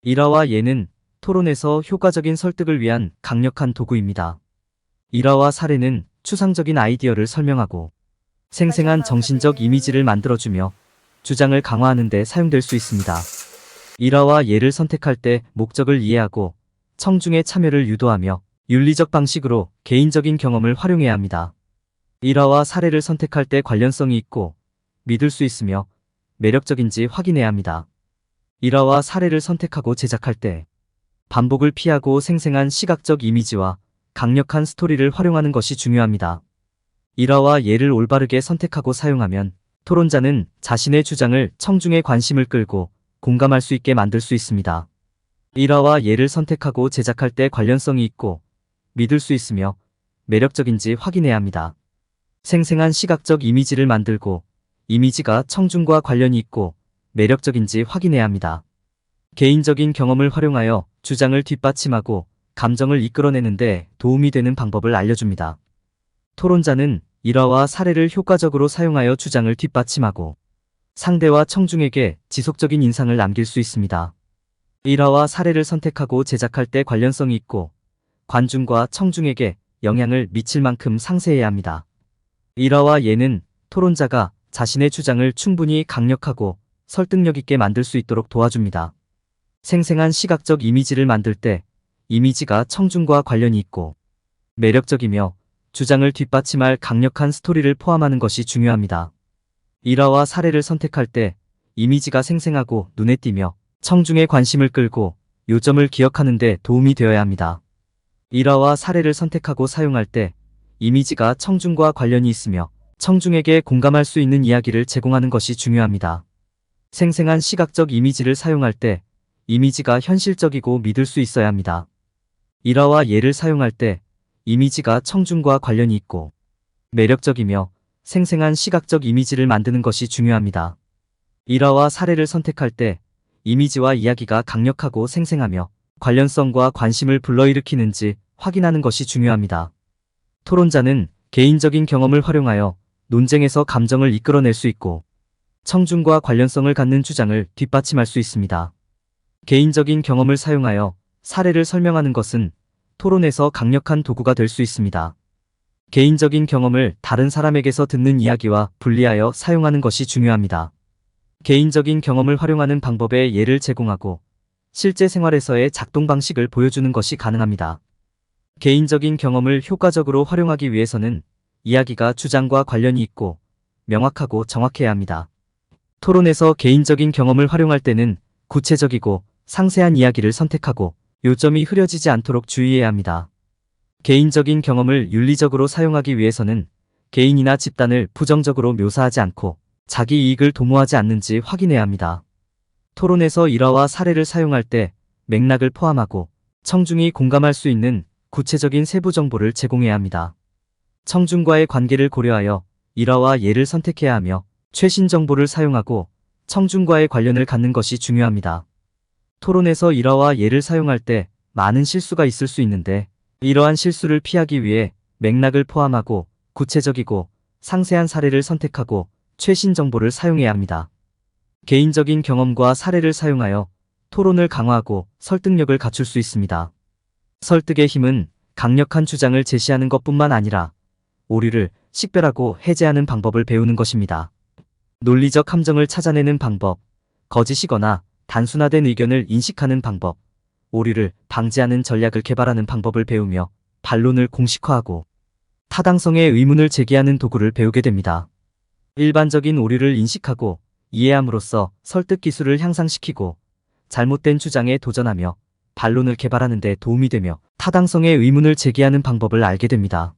일화와 예는 토론에서 효과적인 설득을 위한 강력한 도구입니다. 일화와 사례는 추상적인 아이디어를 설명하고 생생한 정신적 이미지를 만들어주며 주장을 강화하는 데 사용될 수 있습니다. 일화와 예를 선택할 때 목적을 이해하고 청중의 참여를 유도하며 윤리적 방식으로 개인적인 경험을 활용해야 합니다. 일화와 사례를 선택할 때 관련성이 있고 믿을 수 있으며 매력적인지 확인해야 합니다. 일화와 사례를 선택하고 제작할 때 반복을 피하고 생생한 시각적 이미지와 강력한 스토리를 활용하는 것이 중요합니다. 일화와 예를 올바르게 선택하고 사용하면 토론자는 자신의 주장을 청중의 관심을 끌고 공감할 수 있게 만들 수 있습니다. 일화와 예를 선택하고 제작할 때 관련성이 있고 믿을 수 있으며 매력적인지 확인해야 합니다. 생생한 시각적 이미지를 만들고 이미지가 청중과 관련이 있고 매력적인지 확인해야 합니다. 개인적인 경험을 활용하여 주장을 뒷받침하고 감정을 이끌어내는데 도움이 되는 방법을 알려줍니다. 토론자는 일화와 사례를 효과적으로 사용하여 주장을 뒷받침하고 상대와 청중에게 지속적인 인상을 남길 수 있습니다. 일화와 사례를 선택하고 제작할 때 관련성이 있고 관중과 청중에게 영향을 미칠 만큼 상세해야 합니다. 일화와 예는 토론자가 자신의 주장을 충분히 강력하고 설득력 있게 만들 수 있도록 도와줍니다. 생생한 시각적 이미지를 만들 때 이미지가 청중과 관련이 있고 매력적이며 주장을 뒷받침할 강력한 스토리를 포함하는 것이 중요합니다. 일화와 사례를 선택할 때 이미지가 생생하고 눈에 띄며 청중의 관심을 끌고 요점을 기억하는 데 도움이 되어야 합니다. 일화와 사례를 선택하고 사용할 때 이미지가 청중과 관련이 있으며 청중에게 공감할 수 있는 이야기를 제공하는 것이 중요합니다. 생생한 시각적 이미지를 사용할 때 이미지가 현실적이고 믿을 수 있어야 합니다. 일화와 예를 사용할 때 이미지가 청중과 관련이 있고 매력적이며 생생한 시각적 이미지를 만드는 것이 중요합니다. 일화와 사례를 선택할 때 이미지와 이야기가 강력하고 생생하며 관련성과 관심을 불러일으키는지 확인하는 것이 중요합니다. 토론자는 개인적인 경험을 활용하여 논쟁에서 감정을 이끌어낼 수 있고 청중과 관련성을 갖는 주장을 뒷받침할 수 있습니다. 개인적인 경험을 사용하여 사례를 설명하는 것은 토론에서 강력한 도구가 될 수 있습니다. 개인적인 경험을 다른 사람에게서 듣는 이야기와 분리하여 사용하는 것이 중요합니다. 개인적인 경험을 활용하는 방법의 예를 제공하고 실제 생활에서의 작동 방식을 보여주는 것이 가능합니다. 개인적인 경험을 효과적으로 활용하기 위해서는 이야기가 주장과 관련이 있고 명확하고 정확해야 합니다. 토론에서 개인적인 경험을 활용할 때는 구체적이고 상세한 이야기를 선택하고 요점이 흐려지지 않도록 주의해야 합니다. 개인적인 경험을 윤리적으로 사용하기 위해서는 개인이나 집단을 부정적으로 묘사하지 않고 자기 이익을 도모하지 않는지 확인해야 합니다. 토론에서 일화와 사례를 사용할 때 맥락을 포함하고 청중이 공감할 수 있는 구체적인 세부 정보를 제공해야 합니다. 청중과의 관계를 고려하여 일화와 예를 선택해야 하며 최신 정보를 사용하고 청중과의 관련을 갖는 것이 중요합니다. 토론에서 일화와 예를 사용할 때 많은 실수가 있을 수 있는데 이러한 실수를 피하기 위해 맥락을 포함하고 구체적이고 상세한 사례를 선택하고 최신 정보를 사용해야 합니다. 개인적인 경험과 사례를 사용하여 토론을 강화하고 설득력을 갖출 수 있습니다. 설득의 힘은 강력한 주장을 제시하는 것뿐만 아니라 오류를 식별하고 해제하는 방법을 배우는 것입니다. 논리적 함정을 찾아내는 방법, 거짓이거나 단순화된 의견을 인식하는 방법, 오류를 방지하는 전략을 개발하는 방법을 배우며 반론을 공식화하고 타당성의 의문을 제기하는 도구를 배우게 됩니다. 일반적인 오류를 인식하고 이해함으로써 설득 기술을 향상시키고 잘못된 주장에 도전하며 반론을 개발하는 데 도움이 되며 타당성의 의문을 제기하는 방법을 알게 됩니다.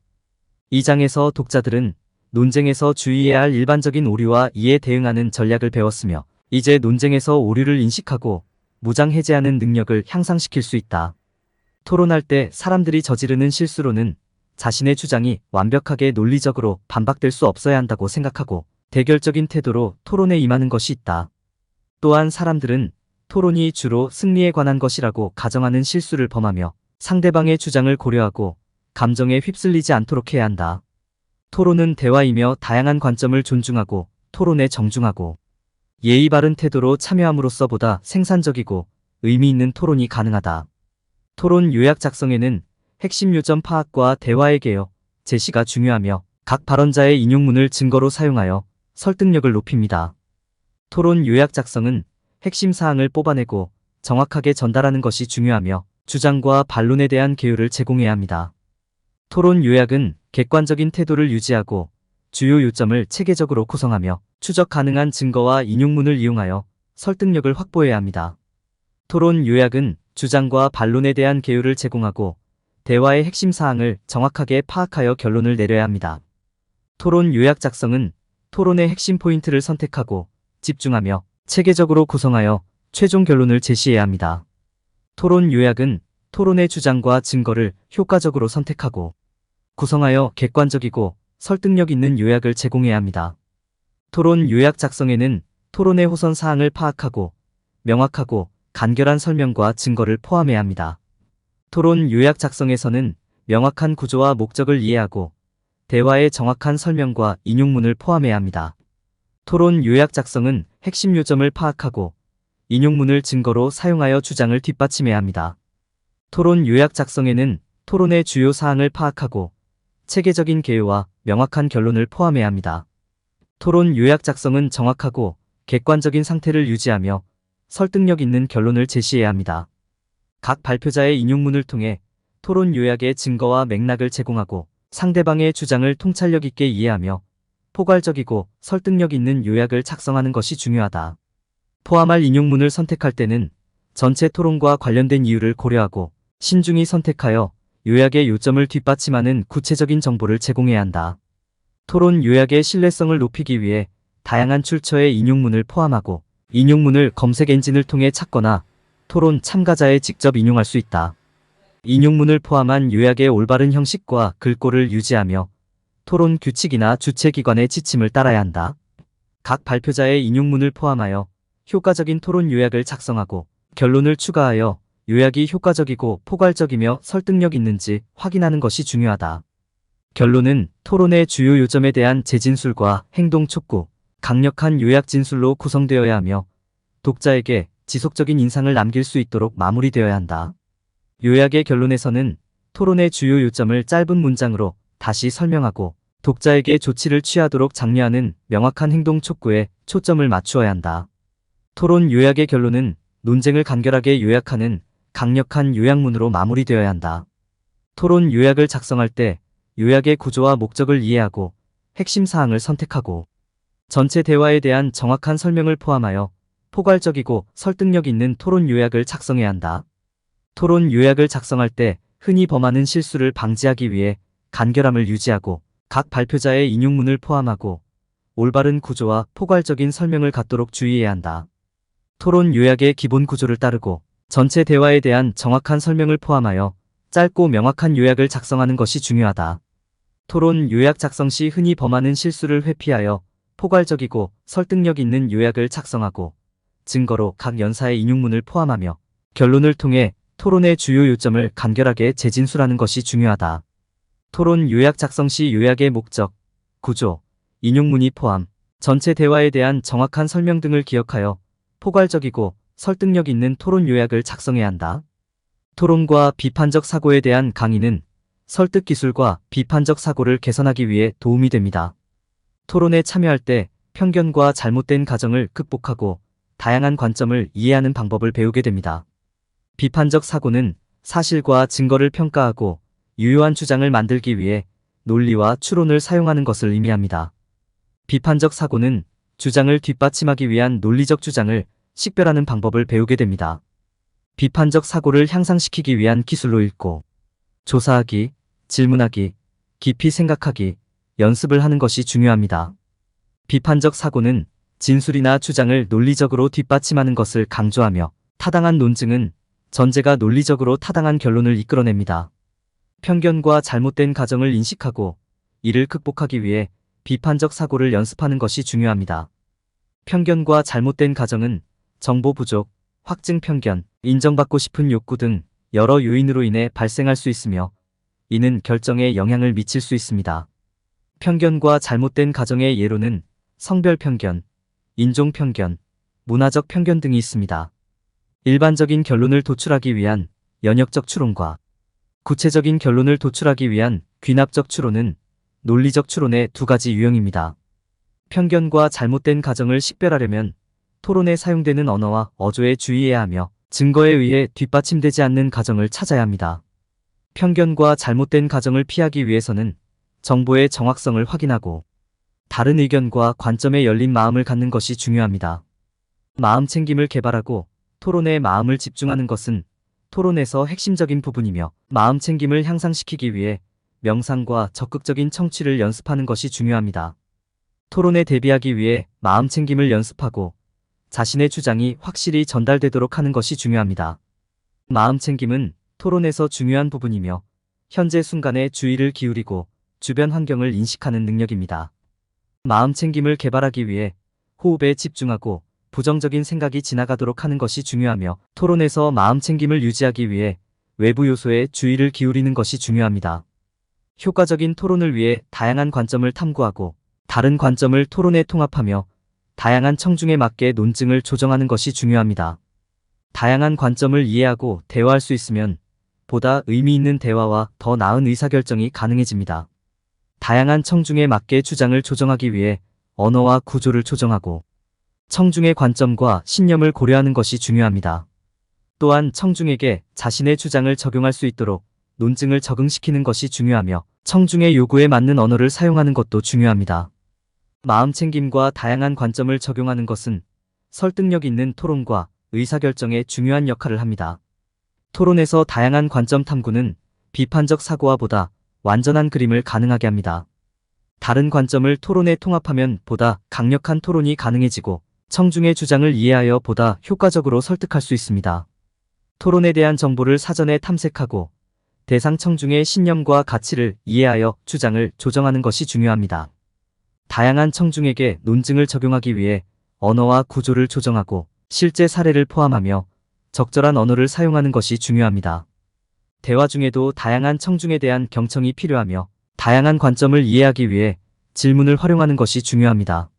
이 장에서 독자들은 논쟁에서 주의해야 할 일반적인 오류와 이에 대응하는 전략을 배웠으며 이제 논쟁에서 오류를 인식하고 무장 해제하는 능력을 향상시킬 수 있다. 토론할 때 사람들이 저지르는 실수로는 자신의 주장이 완벽하게 논리적으로 반박될 수 없어야 한다고 생각하고 대결적인 태도로 토론에 임하는 것이 있다. 또한 사람들은 토론이 주로 승리에 관한 것이라고 가정하는 실수를 범하며 상대방의 주장을 고려하고 감정에 휩쓸리지 않도록 해야 한다. 토론은 대화이며 다양한 관점을 존중하고 토론에 정중하고 예의 바른 태도로 참여함으로써 보다 생산적이고 의미 있는 토론이 가능하다. 토론 요약 작성에는 핵심 요점 파악과 대화의 개요, 제시가 중요하며 각 발언자의 인용문을 증거로 사용하여 설득력을 높입니다. 토론 요약 작성은 핵심 사항을 뽑아내고 정확하게 전달하는 것이 중요하며 주장과 반론에 대한 개요를 제공해야 합니다. 토론 요약은 객관적인 태도를 유지하고 주요 요점을 체계적으로 구성하며 추적 가능한 증거와 인용문을 이용하여 설득력을 확보해야 합니다. 토론 요약은 주장과 반론에 대한 개요를 제공하고 대화의 핵심 사항을 정확하게 파악하여 결론을 내려야 합니다. 토론 요약 작성은 토론의 핵심 포인트를 선택하고 집중하며 체계적으로 구성하여 최종 결론을 제시해야 합니다. 토론 요약은 토론의 주장과 증거를 효과적으로 선택하고 구성하여 객관적이고 설득력 있는 요약을 제공해야 합니다. 토론 요약 작성에는 토론의 호선 사항을 파악하고 명확하고 간결한 설명과 증거를 포함해야 합니다. 토론 요약 작성에서는 명확한 구조와 목적을 이해하고 대화의 정확한 설명과 인용문을 포함해야 합니다. 토론 요약 작성은 핵심 요점을 파악하고 인용문을 증거로 사용하여 주장을 뒷받침해야 합니다. 토론 요약 작성에는 토론의 주요 사항을 파악하고 체계적인 개요와 명확한 결론을 포함해야 합니다. 토론 요약 작성은 정확하고 객관적인 상태를 유지하며 설득력 있는 결론을 제시해야 합니다. 각 발표자의 인용문을 통해 토론 요약의 증거와 맥락을 제공하고 상대방의 주장을 통찰력 있게 이해하며 포괄적이고 설득력 있는 요약을 작성하는 것이 중요하다. 포함할 인용문을 선택할 때는 전체 토론과 관련된 이유를 고려하고 신중히 선택하여 요약의 요점을 뒷받침하는 구체적인 정보를 제공해야 한다. 토론 요약의 신뢰성을 높이기 위해 다양한 출처의 인용문을 포함하고 인용문을 검색 엔진을 통해 찾거나 토론 참가자에 직접 인용할 수 있다. 인용문을 포함한 요약의 올바른 형식과 글꼴을 유지하며 토론 규칙이나 주최기관의 지침을 따라야 한다. 각 발표자의 인용문을 포함하여 효과적인 토론 요약을 작성하고 결론을 추가하여 요약이 효과적이고 포괄적이며 설득력 있는지 확인하는 것이 중요하다. 결론은 토론의 주요 요점에 대한 재진술과 행동 촉구, 강력한 요약 진술로 구성되어야 하며 독자에게 지속적인 인상을 남길 수 있도록 마무리되어야 한다. 요약의 결론에서는 토론의 주요 요점을 짧은 문장으로 다시 설명하고 독자에게 조치를 취하도록 장려하는 명확한 행동 촉구에 초점을 맞추어야 한다. 토론 요약의 결론은 논쟁을 간결하게 요약하는 강력한 요약문으로 마무리되어야 한다. 토론 요약을 작성할 때 요약의 구조와 목적을 이해하고 핵심 사항을 선택하고 전체 대화에 대한 정확한 설명을 포함하여 포괄적이고 설득력 있는 토론 요약을 작성해야 한다. 토론 요약을 작성할 때 흔히 범하는 실수를 방지하기 위해 간결함을 유지하고 각 발표자의 인용문을 포함하고 올바른 구조와 포괄적인 설명을 갖도록 주의해야 한다. 토론 요약의 기본 구조를 따르고 전체 대화에 대한 정확한 설명을 포함하여 짧고 명확한 요약을 작성하는 것이 중요하다. 토론 요약 작성 시 흔히 범하는 실수를 회피하여 포괄적이고 설득력 있는 요약을 작성하고 증거로 각 연사의 인용문을 포함하며 결론을 통해 토론의 주요 요점을 간결하게 재진술하는 것이 중요하다. 토론 요약 작성 시 요약의 목적, 구조, 인용문이 포함, 전체 대화에 대한 정확한 설명 등을 기억하여 포괄적이고 설득력 있는 토론 요약을 작성해야 한다. 토론과 비판적 사고에 대한 강의는 설득 기술과 비판적 사고를 개선하기 위해 도움이 됩니다. 토론에 참여할 때 편견과 잘못된 가정을 극복하고 다양한 관점을 이해하는 방법을 배우게 됩니다. 비판적 사고는 사실과 증거를 평가하고 유효한 주장을 만들기 위해 논리와 추론을 사용하는 것을 의미합니다. 비판적 사고는 주장을 뒷받침하기 위한 논리적 주장을 식별하는 방법을 배우게 됩니다. 비판적 사고를 향상시키기 위한 기술로 읽고, 조사하기, 질문하기, 깊이 생각하기, 연습을 하는 것이 중요합니다. 비판적 사고는 진술이나 주장을 논리적으로 뒷받침하는 것을 강조하며 타당한 논증은 전제가 논리적으로 타당한 결론을 이끌어냅니다. 편견과 잘못된 가정을 인식하고 이를 극복하기 위해 비판적 사고를 연습하는 것이 중요합니다. 편견과 잘못된 가정은 정보 부족, 확증 편견, 인정받고 싶은 욕구 등 여러 요인으로 인해 발생할 수 있으며 이는 결정에 영향을 미칠 수 있습니다. 편견과 잘못된 가정의 예로는 성별 편견, 인종 편견, 문화적 편견 등이 있습니다. 일반적인 결론을 도출하기 위한 연역적 추론과 구체적인 결론을 도출하기 위한 귀납적 추론은 논리적 추론의 두 가지 유형입니다. 편견과 잘못된 가정을 식별하려면 토론에 사용되는 언어와 어조에 주의해야 하며 증거에 의해 뒷받침되지 않는 가정을 찾아야 합니다. 편견과 잘못된 가정을 피하기 위해서는 정보의 정확성을 확인하고 다른 의견과 관점에 열린 마음을 갖는 것이 중요합니다. 마음 챙김을 개발하고 토론에 마음을 집중하는 것은 토론에서 핵심적인 부분이며, 마음 챙김을 향상시키기 위해 명상과 적극적인 청취를 연습하는 것이 중요합니다. 토론에 대비하기 위해 마음 챙김을 연습하고 자신의 주장이 확실히 전달되도록 하는 것이 중요합니다. 마음 챙김은 토론에서 중요한 부분이며 현재 순간에 주의를 기울이고 주변 환경을 인식하는 능력입니다. 마음 챙김을 개발하기 위해 호흡에 집중하고 부정적인 생각이 지나가도록 하는 것이 중요하며, 토론에서 마음 챙김을 유지하기 위해 외부 요소에 주의를 기울이는 것이 중요합니다. 효과적인 토론을 위해 다양한 관점을 탐구하고 다른 관점을 토론에 통합하며 다양한 청중에 맞게 논증을 조정하는 것이 중요합니다. 다양한 관점을 이해하고 대화할 수 있으면 보다 의미 있는 대화와 더 나은 의사결정이 가능해집니다. 다양한 청중에 맞게 주장을 조정하기 위해 언어와 구조를 조정하고 청중의 관점과 신념을 고려하는 것이 중요합니다. 또한 청중에게 자신의 주장을 적용할 수 있도록 논증을 적응시키는 것이 중요하며 청중의 요구에 맞는 언어를 사용하는 것도 중요합니다. 마음 챙김과 다양한 관점을 적용하는 것은 설득력 있는 토론과 의사결정에 중요한 역할을 합니다. 토론에서 다양한 관점 탐구는 비판적 사고와 보다 완전한 그림을 가능하게 합니다. 다른 관점을 토론에 통합하면 보다 강력한 토론이 가능해지고 청중의 주장을 이해하여 보다 효과적으로 설득할 수 있습니다. 토론에 대한 정보를 사전에 탐색하고 대상 청중의 신념과 가치를 이해하여 주장을 조정하는 것이 중요합니다. 다양한 청중에게 논증을 적용하기 위해 언어와 구조를 조정하고 실제 사례를 포함하며 적절한 언어를 사용하는 것이 중요합니다. 대화 중에도 다양한 청중에 대한 경청이 필요하며 다양한 관점을 이해하기 위해 질문을 활용하는 것이 중요합니다.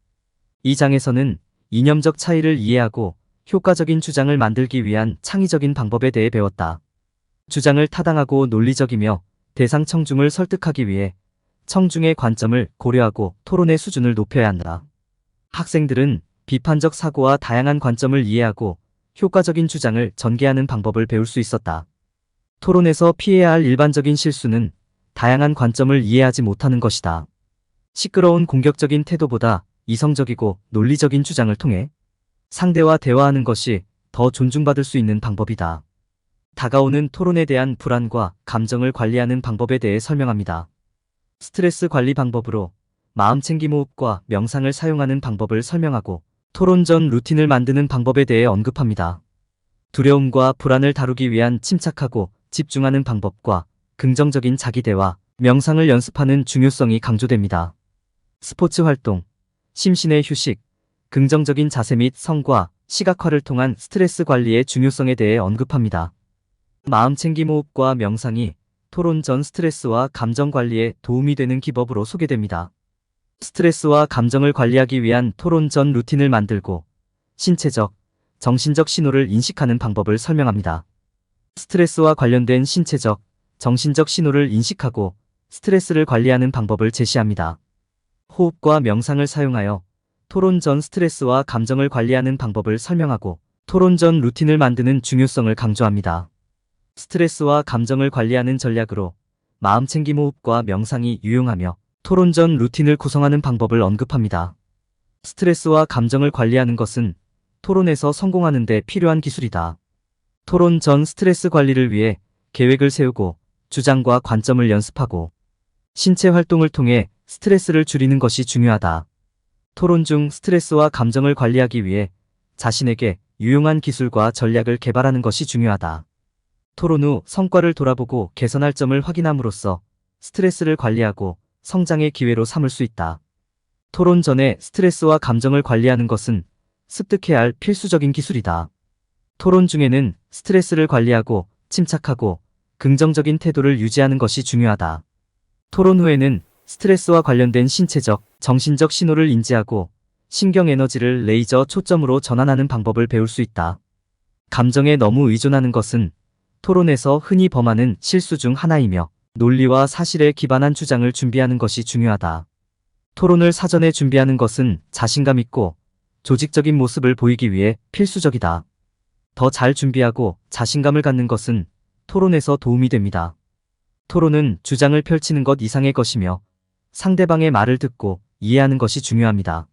이 장에서는 이념적 차이를 이해하고 효과적인 주장을 만들기 위한 창의적인 방법에 대해 배웠다. 주장을 타당하고 논리적이며 대상 청중을 설득하기 위해 청중의 관점을 고려하고 토론의 수준을 높여야 한다. 학생들은 비판적 사고와 다양한 관점을 이해하고 효과적인 주장을 전개하는 방법을 배울 수 있었다. 토론에서 피해야 할 일반적인 실수는 다양한 관점을 이해하지 못하는 것이다. 시끄러운 공격적인 태도보다 이성적이고 논리적인 주장을 통해 상대와 대화하는 것이 더 존중받을 수 있는 방법이다. 다가오는 토론에 대한 불안과 감정을 관리하는 방법에 대해 설명합니다. 스트레스 관리 방법으로 마음챙김 호흡과 명상을 사용하는 방법을 설명하고 토론 전 루틴을 만드는 방법에 대해 언급합니다. 두려움과 불안을 다루기 위한 침착하고 집중하는 방법과 긍정적인 자기대화, 명상을 연습하는 중요성이 강조됩니다. 스포츠 활동, 심신의 휴식, 긍정적인 자세 및 성과, 시각화를 통한 스트레스 관리의 중요성에 대해 언급합니다. 마음챙김 호흡과 명상이 토론 전 스트레스와 감정 관리에 도움이 되는 기법으로 소개됩니다. 스트레스와 감정을 관리하기 위한 토론 전 루틴을 만들고 신체적, 정신적 신호를 인식하는 방법을 설명합니다. 스트레스와 관련된 신체적, 정신적 신호를 인식하고 스트레스를 관리하는 방법을 제시합니다. 호흡과 명상을 사용하여 토론 전 스트레스와 감정을 관리하는 방법을 설명하고 토론 전 루틴을 만드는 중요성을 강조합니다. 스트레스와 감정을 관리하는 전략으로 마음챙김 호흡과 명상이 유용하며 토론 전 루틴을 구성하는 방법을 언급합니다. 스트레스와 감정을 관리하는 것은 토론에서 성공하는 데 필요한 기술이다. 토론 전 스트레스 관리를 위해 계획을 세우고 주장과 관점을 연습하고 신체 활동을 통해 스트레스를 줄이는 것이 중요하다. 토론 중 스트레스와 감정을 관리하기 위해 자신에게 유용한 기술과 전략을 개발하는 것이 중요하다. 토론 후 성과를 돌아보고 개선할 점을 확인함으로써 스트레스를 관리하고 성장의 기회로 삼을 수 있다. 토론 전에 스트레스와 감정을 관리하는 것은 습득해야 할 필수적인 기술이다. 토론 중에는 스트레스를 관리하고 침착하고 긍정적인 태도를 유지하는 것이 중요하다. 토론 후에는 스트레스와 관련된 신체적, 정신적 신호를 인지하고 신경 에너지를 레이저 초점으로 전환하는 방법을 배울 수 있다. 감정에 너무 의존하는 것은 토론에서 흔히 범하는 실수 중 하나이며 논리와 사실에 기반한 주장을 준비하는 것이 중요하다. 토론을 사전에 준비하는 것은 자신감 있고 조직적인 모습을 보이기 위해 필수적이다. 더 잘 준비하고 자신감을 갖는 것은 토론에서 도움이 됩니다. 토론은 주장을 펼치는 것 이상의 것이며 상대방의 말을 듣고 이해하는 것이 중요합니다.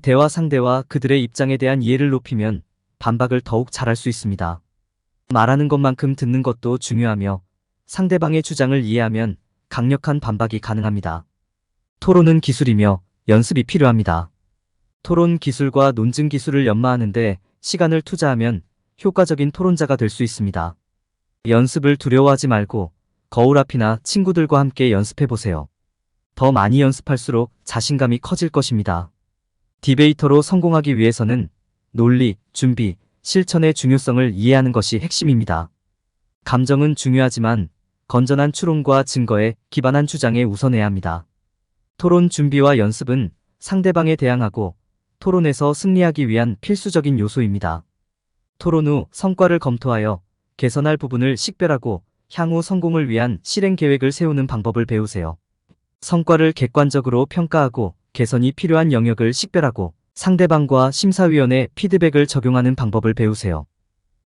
대화 상대와 그들의 입장에 대한 이해를 높이면 반박을 더욱 잘할 수 있습니다. 말하는 것만큼 듣는 것도 중요하며 상대방의 주장을 이해하면 강력한 반박이 가능합니다. 토론은 기술이며 연습이 필요합니다. 토론 기술과 논증 기술을 연마하는데 시간을 투자하면 효과적인 토론자가 될 수 있습니다. 연습을 두려워하지 말고 거울 앞이나 친구들과 함께 연습해보세요. 더 많이 연습할수록 자신감이 커질 것입니다. 디베이터로 성공하기 위해서는 논리, 준비, 실천의 중요성을 이해하는 것이 핵심입니다. 감정은 중요하지만 건전한 추론과 증거에 기반한 주장에 우선해야 합니다. 토론 준비와 연습은 상대방에 대항하고 토론에서 승리하기 위한 필수적인 요소입니다. 토론 후 성과를 검토하여 개선할 부분을 식별하고 향후 성공을 위한 실행 계획을 세우는 방법을 배우세요. 성과를 객관적으로 평가하고 개선이 필요한 영역을 식별하고 상대방과 심사위원의 피드백을 적용하는 방법을 배우세요.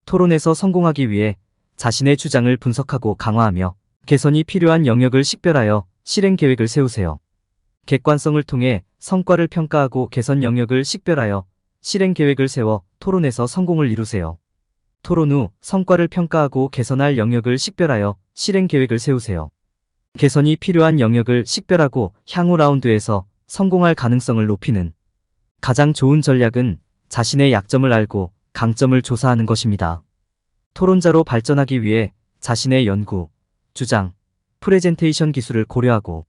토론에서 성공하기 위해 자신의 주장을 분석하고 강화하며 개선이 필요한 영역을 식별하여 실행 계획을 세우세요. 객관성을 통해 성과를 평가하고 개선 영역을 식별하여 실행 계획을 세워 토론에서 성공을 이루세요. 토론 후 성과를 평가하고 개선할 영역을 식별하여 실행 계획을 세우세요. 개선이 필요한 영역을 식별하고 향후 라운드에서 성공할 가능성을 높이는 가장 좋은 전략은 자신의 약점을 알고 강점을 조사하는 것입니다. 토론자로 발전하기 위해 자신의 연구, 주장, 프레젠테이션 기술을 고려하고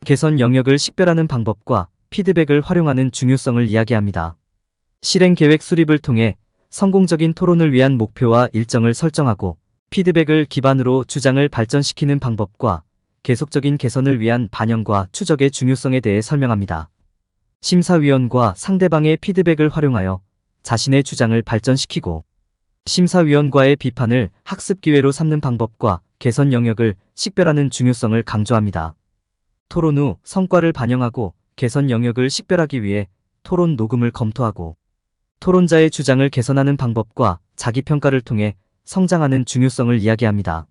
개선 영역을 식별하는 방법과 피드백을 활용하는 중요성을 이야기합니다. 실행 계획 수립을 통해 성공적인 토론을 위한 목표와 일정을 설정하고 피드백을 기반으로 주장을 발전시키는 방법과 계속적인 개선을 위한 반영과 추적의 중요성에 대해 설명합니다. 심사위원과 상대방의 피드백을 활용하여 자신의 주장을 발전시키고 심사위원과의 비판을 학습 기회로 삼는 방법과 개선 영역을 식별하는 중요성을 강조합니다. 토론 후 성과를 반영하고 개선 영역을 식별하기 위해 토론 녹음을 검토하고 토론자의 주장을 개선하는 방법과 자기평가를 통해 성장하는 중요성을 이야기합니다.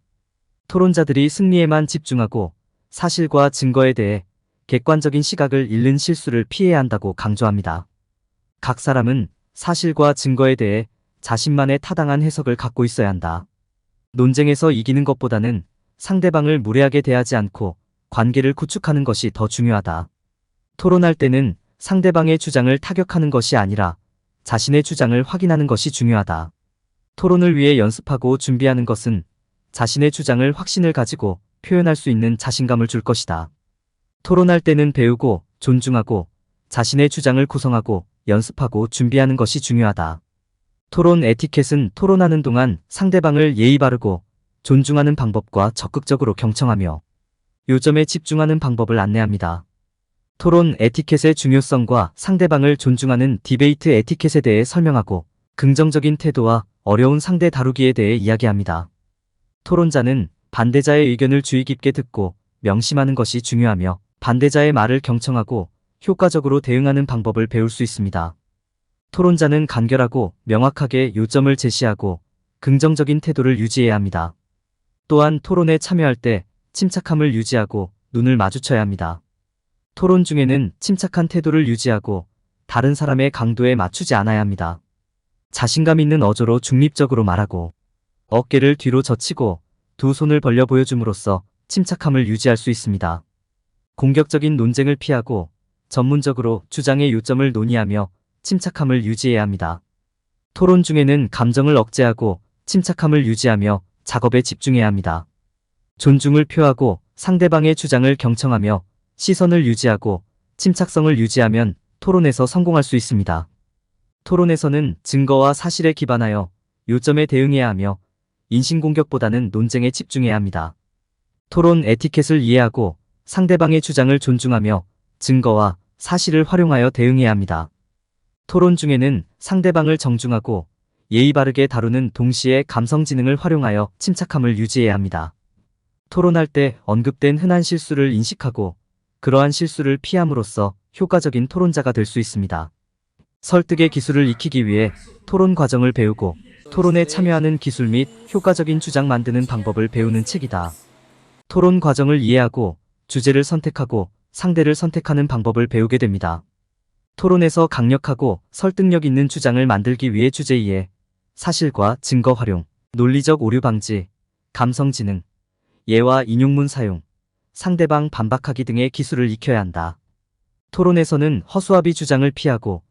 토론자들이 승리에만 집중하고 사실과 증거에 대해 객관적인 시각을 잃는 실수를 피해야 한다고 강조합니다. 각 사람은 사실과 증거에 대해 자신만의 타당한 해석을 갖고 있어야 한다. 논쟁에서 이기는 것보다는 상대방을 무례하게 대하지 않고 관계를 구축하는 것이 더 중요하다. 토론할 때는 상대방의 주장을 타격하는 것이 아니라 자신의 주장을 확인하는 것이 중요하다. 토론을 위해 연습하고 준비하는 것은 자신의 주장을 확신을 가지고 표현할 수 있는 자신감을 줄 것이다. 토론할 때는 배우고 존중하고 자신의 주장을 구성하고 연습하고 준비하는 것이 중요하다. 토론 에티켓은 토론하는 동안 상대방을 예의 바르고 존중하는 방법과 적극적으로 경청하며 요점에 집중하는 방법을 안내합니다. 토론 에티켓의 중요성과 상대방을 존중하는 디베이트 에티켓에 대해 설명하고 긍정적인 태도와 어려운 상대 다루기에 대해 이야기합니다. 토론자는 반대자의 의견을 주의 깊게 듣고 명심하는 것이 중요하며 반대자의 말을 경청하고 효과적으로 대응하는 방법을 배울 수 있습니다. 토론자는 간결하고 명확하게 요점을 제시하고 긍정적인 태도를 유지해야 합니다. 또한 토론에 참여할 때 침착함을 유지하고 눈을 마주쳐야 합니다. 토론 중에는 침착한 태도를 유지하고 다른 사람의 강도에 맞추지 않아야 합니다. 자신감 있는 어조로 중립적으로 말하고 어깨를 뒤로 젖히고 두 손을 벌려 보여줌으로써 침착함을 유지할 수 있습니다. 공격적인 논쟁을 피하고 전문적으로 주장의 요점을 논의하며 침착함을 유지해야 합니다. 토론 중에는 감정을 억제하고 침착함을 유지하며 작업에 집중해야 합니다. 존중을 표하고 상대방의 주장을 경청하며 시선을 유지하고 침착성을 유지하면 토론에서 성공할 수 있습니다. 토론에서는 증거와 사실에 기반하여 요점에 대응해야 하며 인신공격보다는 논쟁에 집중해야 합니다. 토론 에티켓을 이해하고 상대방의 주장을 존중하며 증거와 사실을 활용하여 대응해야 합니다. 토론 중에는 상대방을 정중하고 예의 바르게 다루는 동시에 감성 지능을 활용하여 침착함을 유지해야 합니다. 토론할 때 언급된 흔한 실수를 인식하고 그러한 실수를 피함으로써 효과적인 토론자가 될 수 있습니다. 설득의 기술을 익히기 위해 토론 과정을 배우고 토론에 참여하는 기술 및 효과적인 주장 만드는 방법을 배우는 책이다. 토론 과정을 이해하고 주제를 선택하고 상대를 선택하는 방법을 배우게 됩니다. 토론에서 강력하고 설득력 있는 주장을 만들기 위해 주제 이해, 사실과 증거 활용, 논리적 오류 방지, 감성 지능, 예와 인용문 사용, 상대방 반박하기 등의 기술을 익혀야 한다. 토론에서는 허수아비 주장을 피하고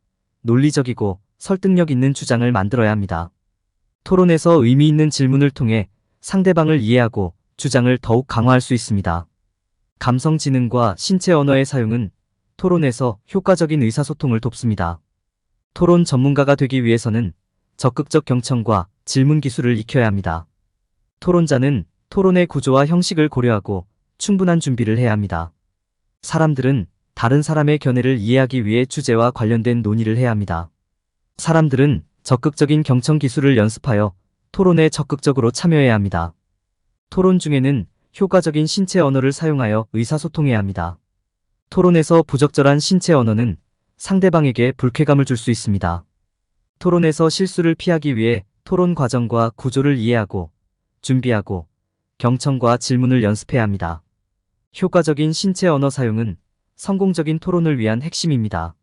논리적이고 설득력 있는 주장을 만들어야 합니다. 토론에서 의미 있는 질문을 통해 상대방을 이해하고 주장을 더욱 강화할 수 있습니다. 감성 지능과 신체 언어의 사용은 토론에서 효과적인 의사소통을 돕습니다. 토론 전문가가 되기 위해서는 적극적 경청과 질문 기술을 익혀야 합니다. 토론자는 토론의 구조와 형식을 고려하고 충분한 준비를 해야 합니다. 사람들은 다른 사람의 견해를 이해하기 위해 주제와 관련된 논의를 해야 합니다. 사람들은 적극적인 경청 기술을 연습하여 토론에 적극적으로 참여해야 합니다. 토론 중에는 효과적인 신체 언어를 사용하여 의사소통해야 합니다. 토론에서 부적절한 신체 언어는 상대방에게 불쾌감을 줄 수 있습니다. 토론에서 실수를 피하기 위해 토론 과정과 구조를 이해하고 준비하고 경청과 질문을 연습해야 합니다. 효과적인 신체 언어 사용은 성공적인 토론을 위한 핵심입니다.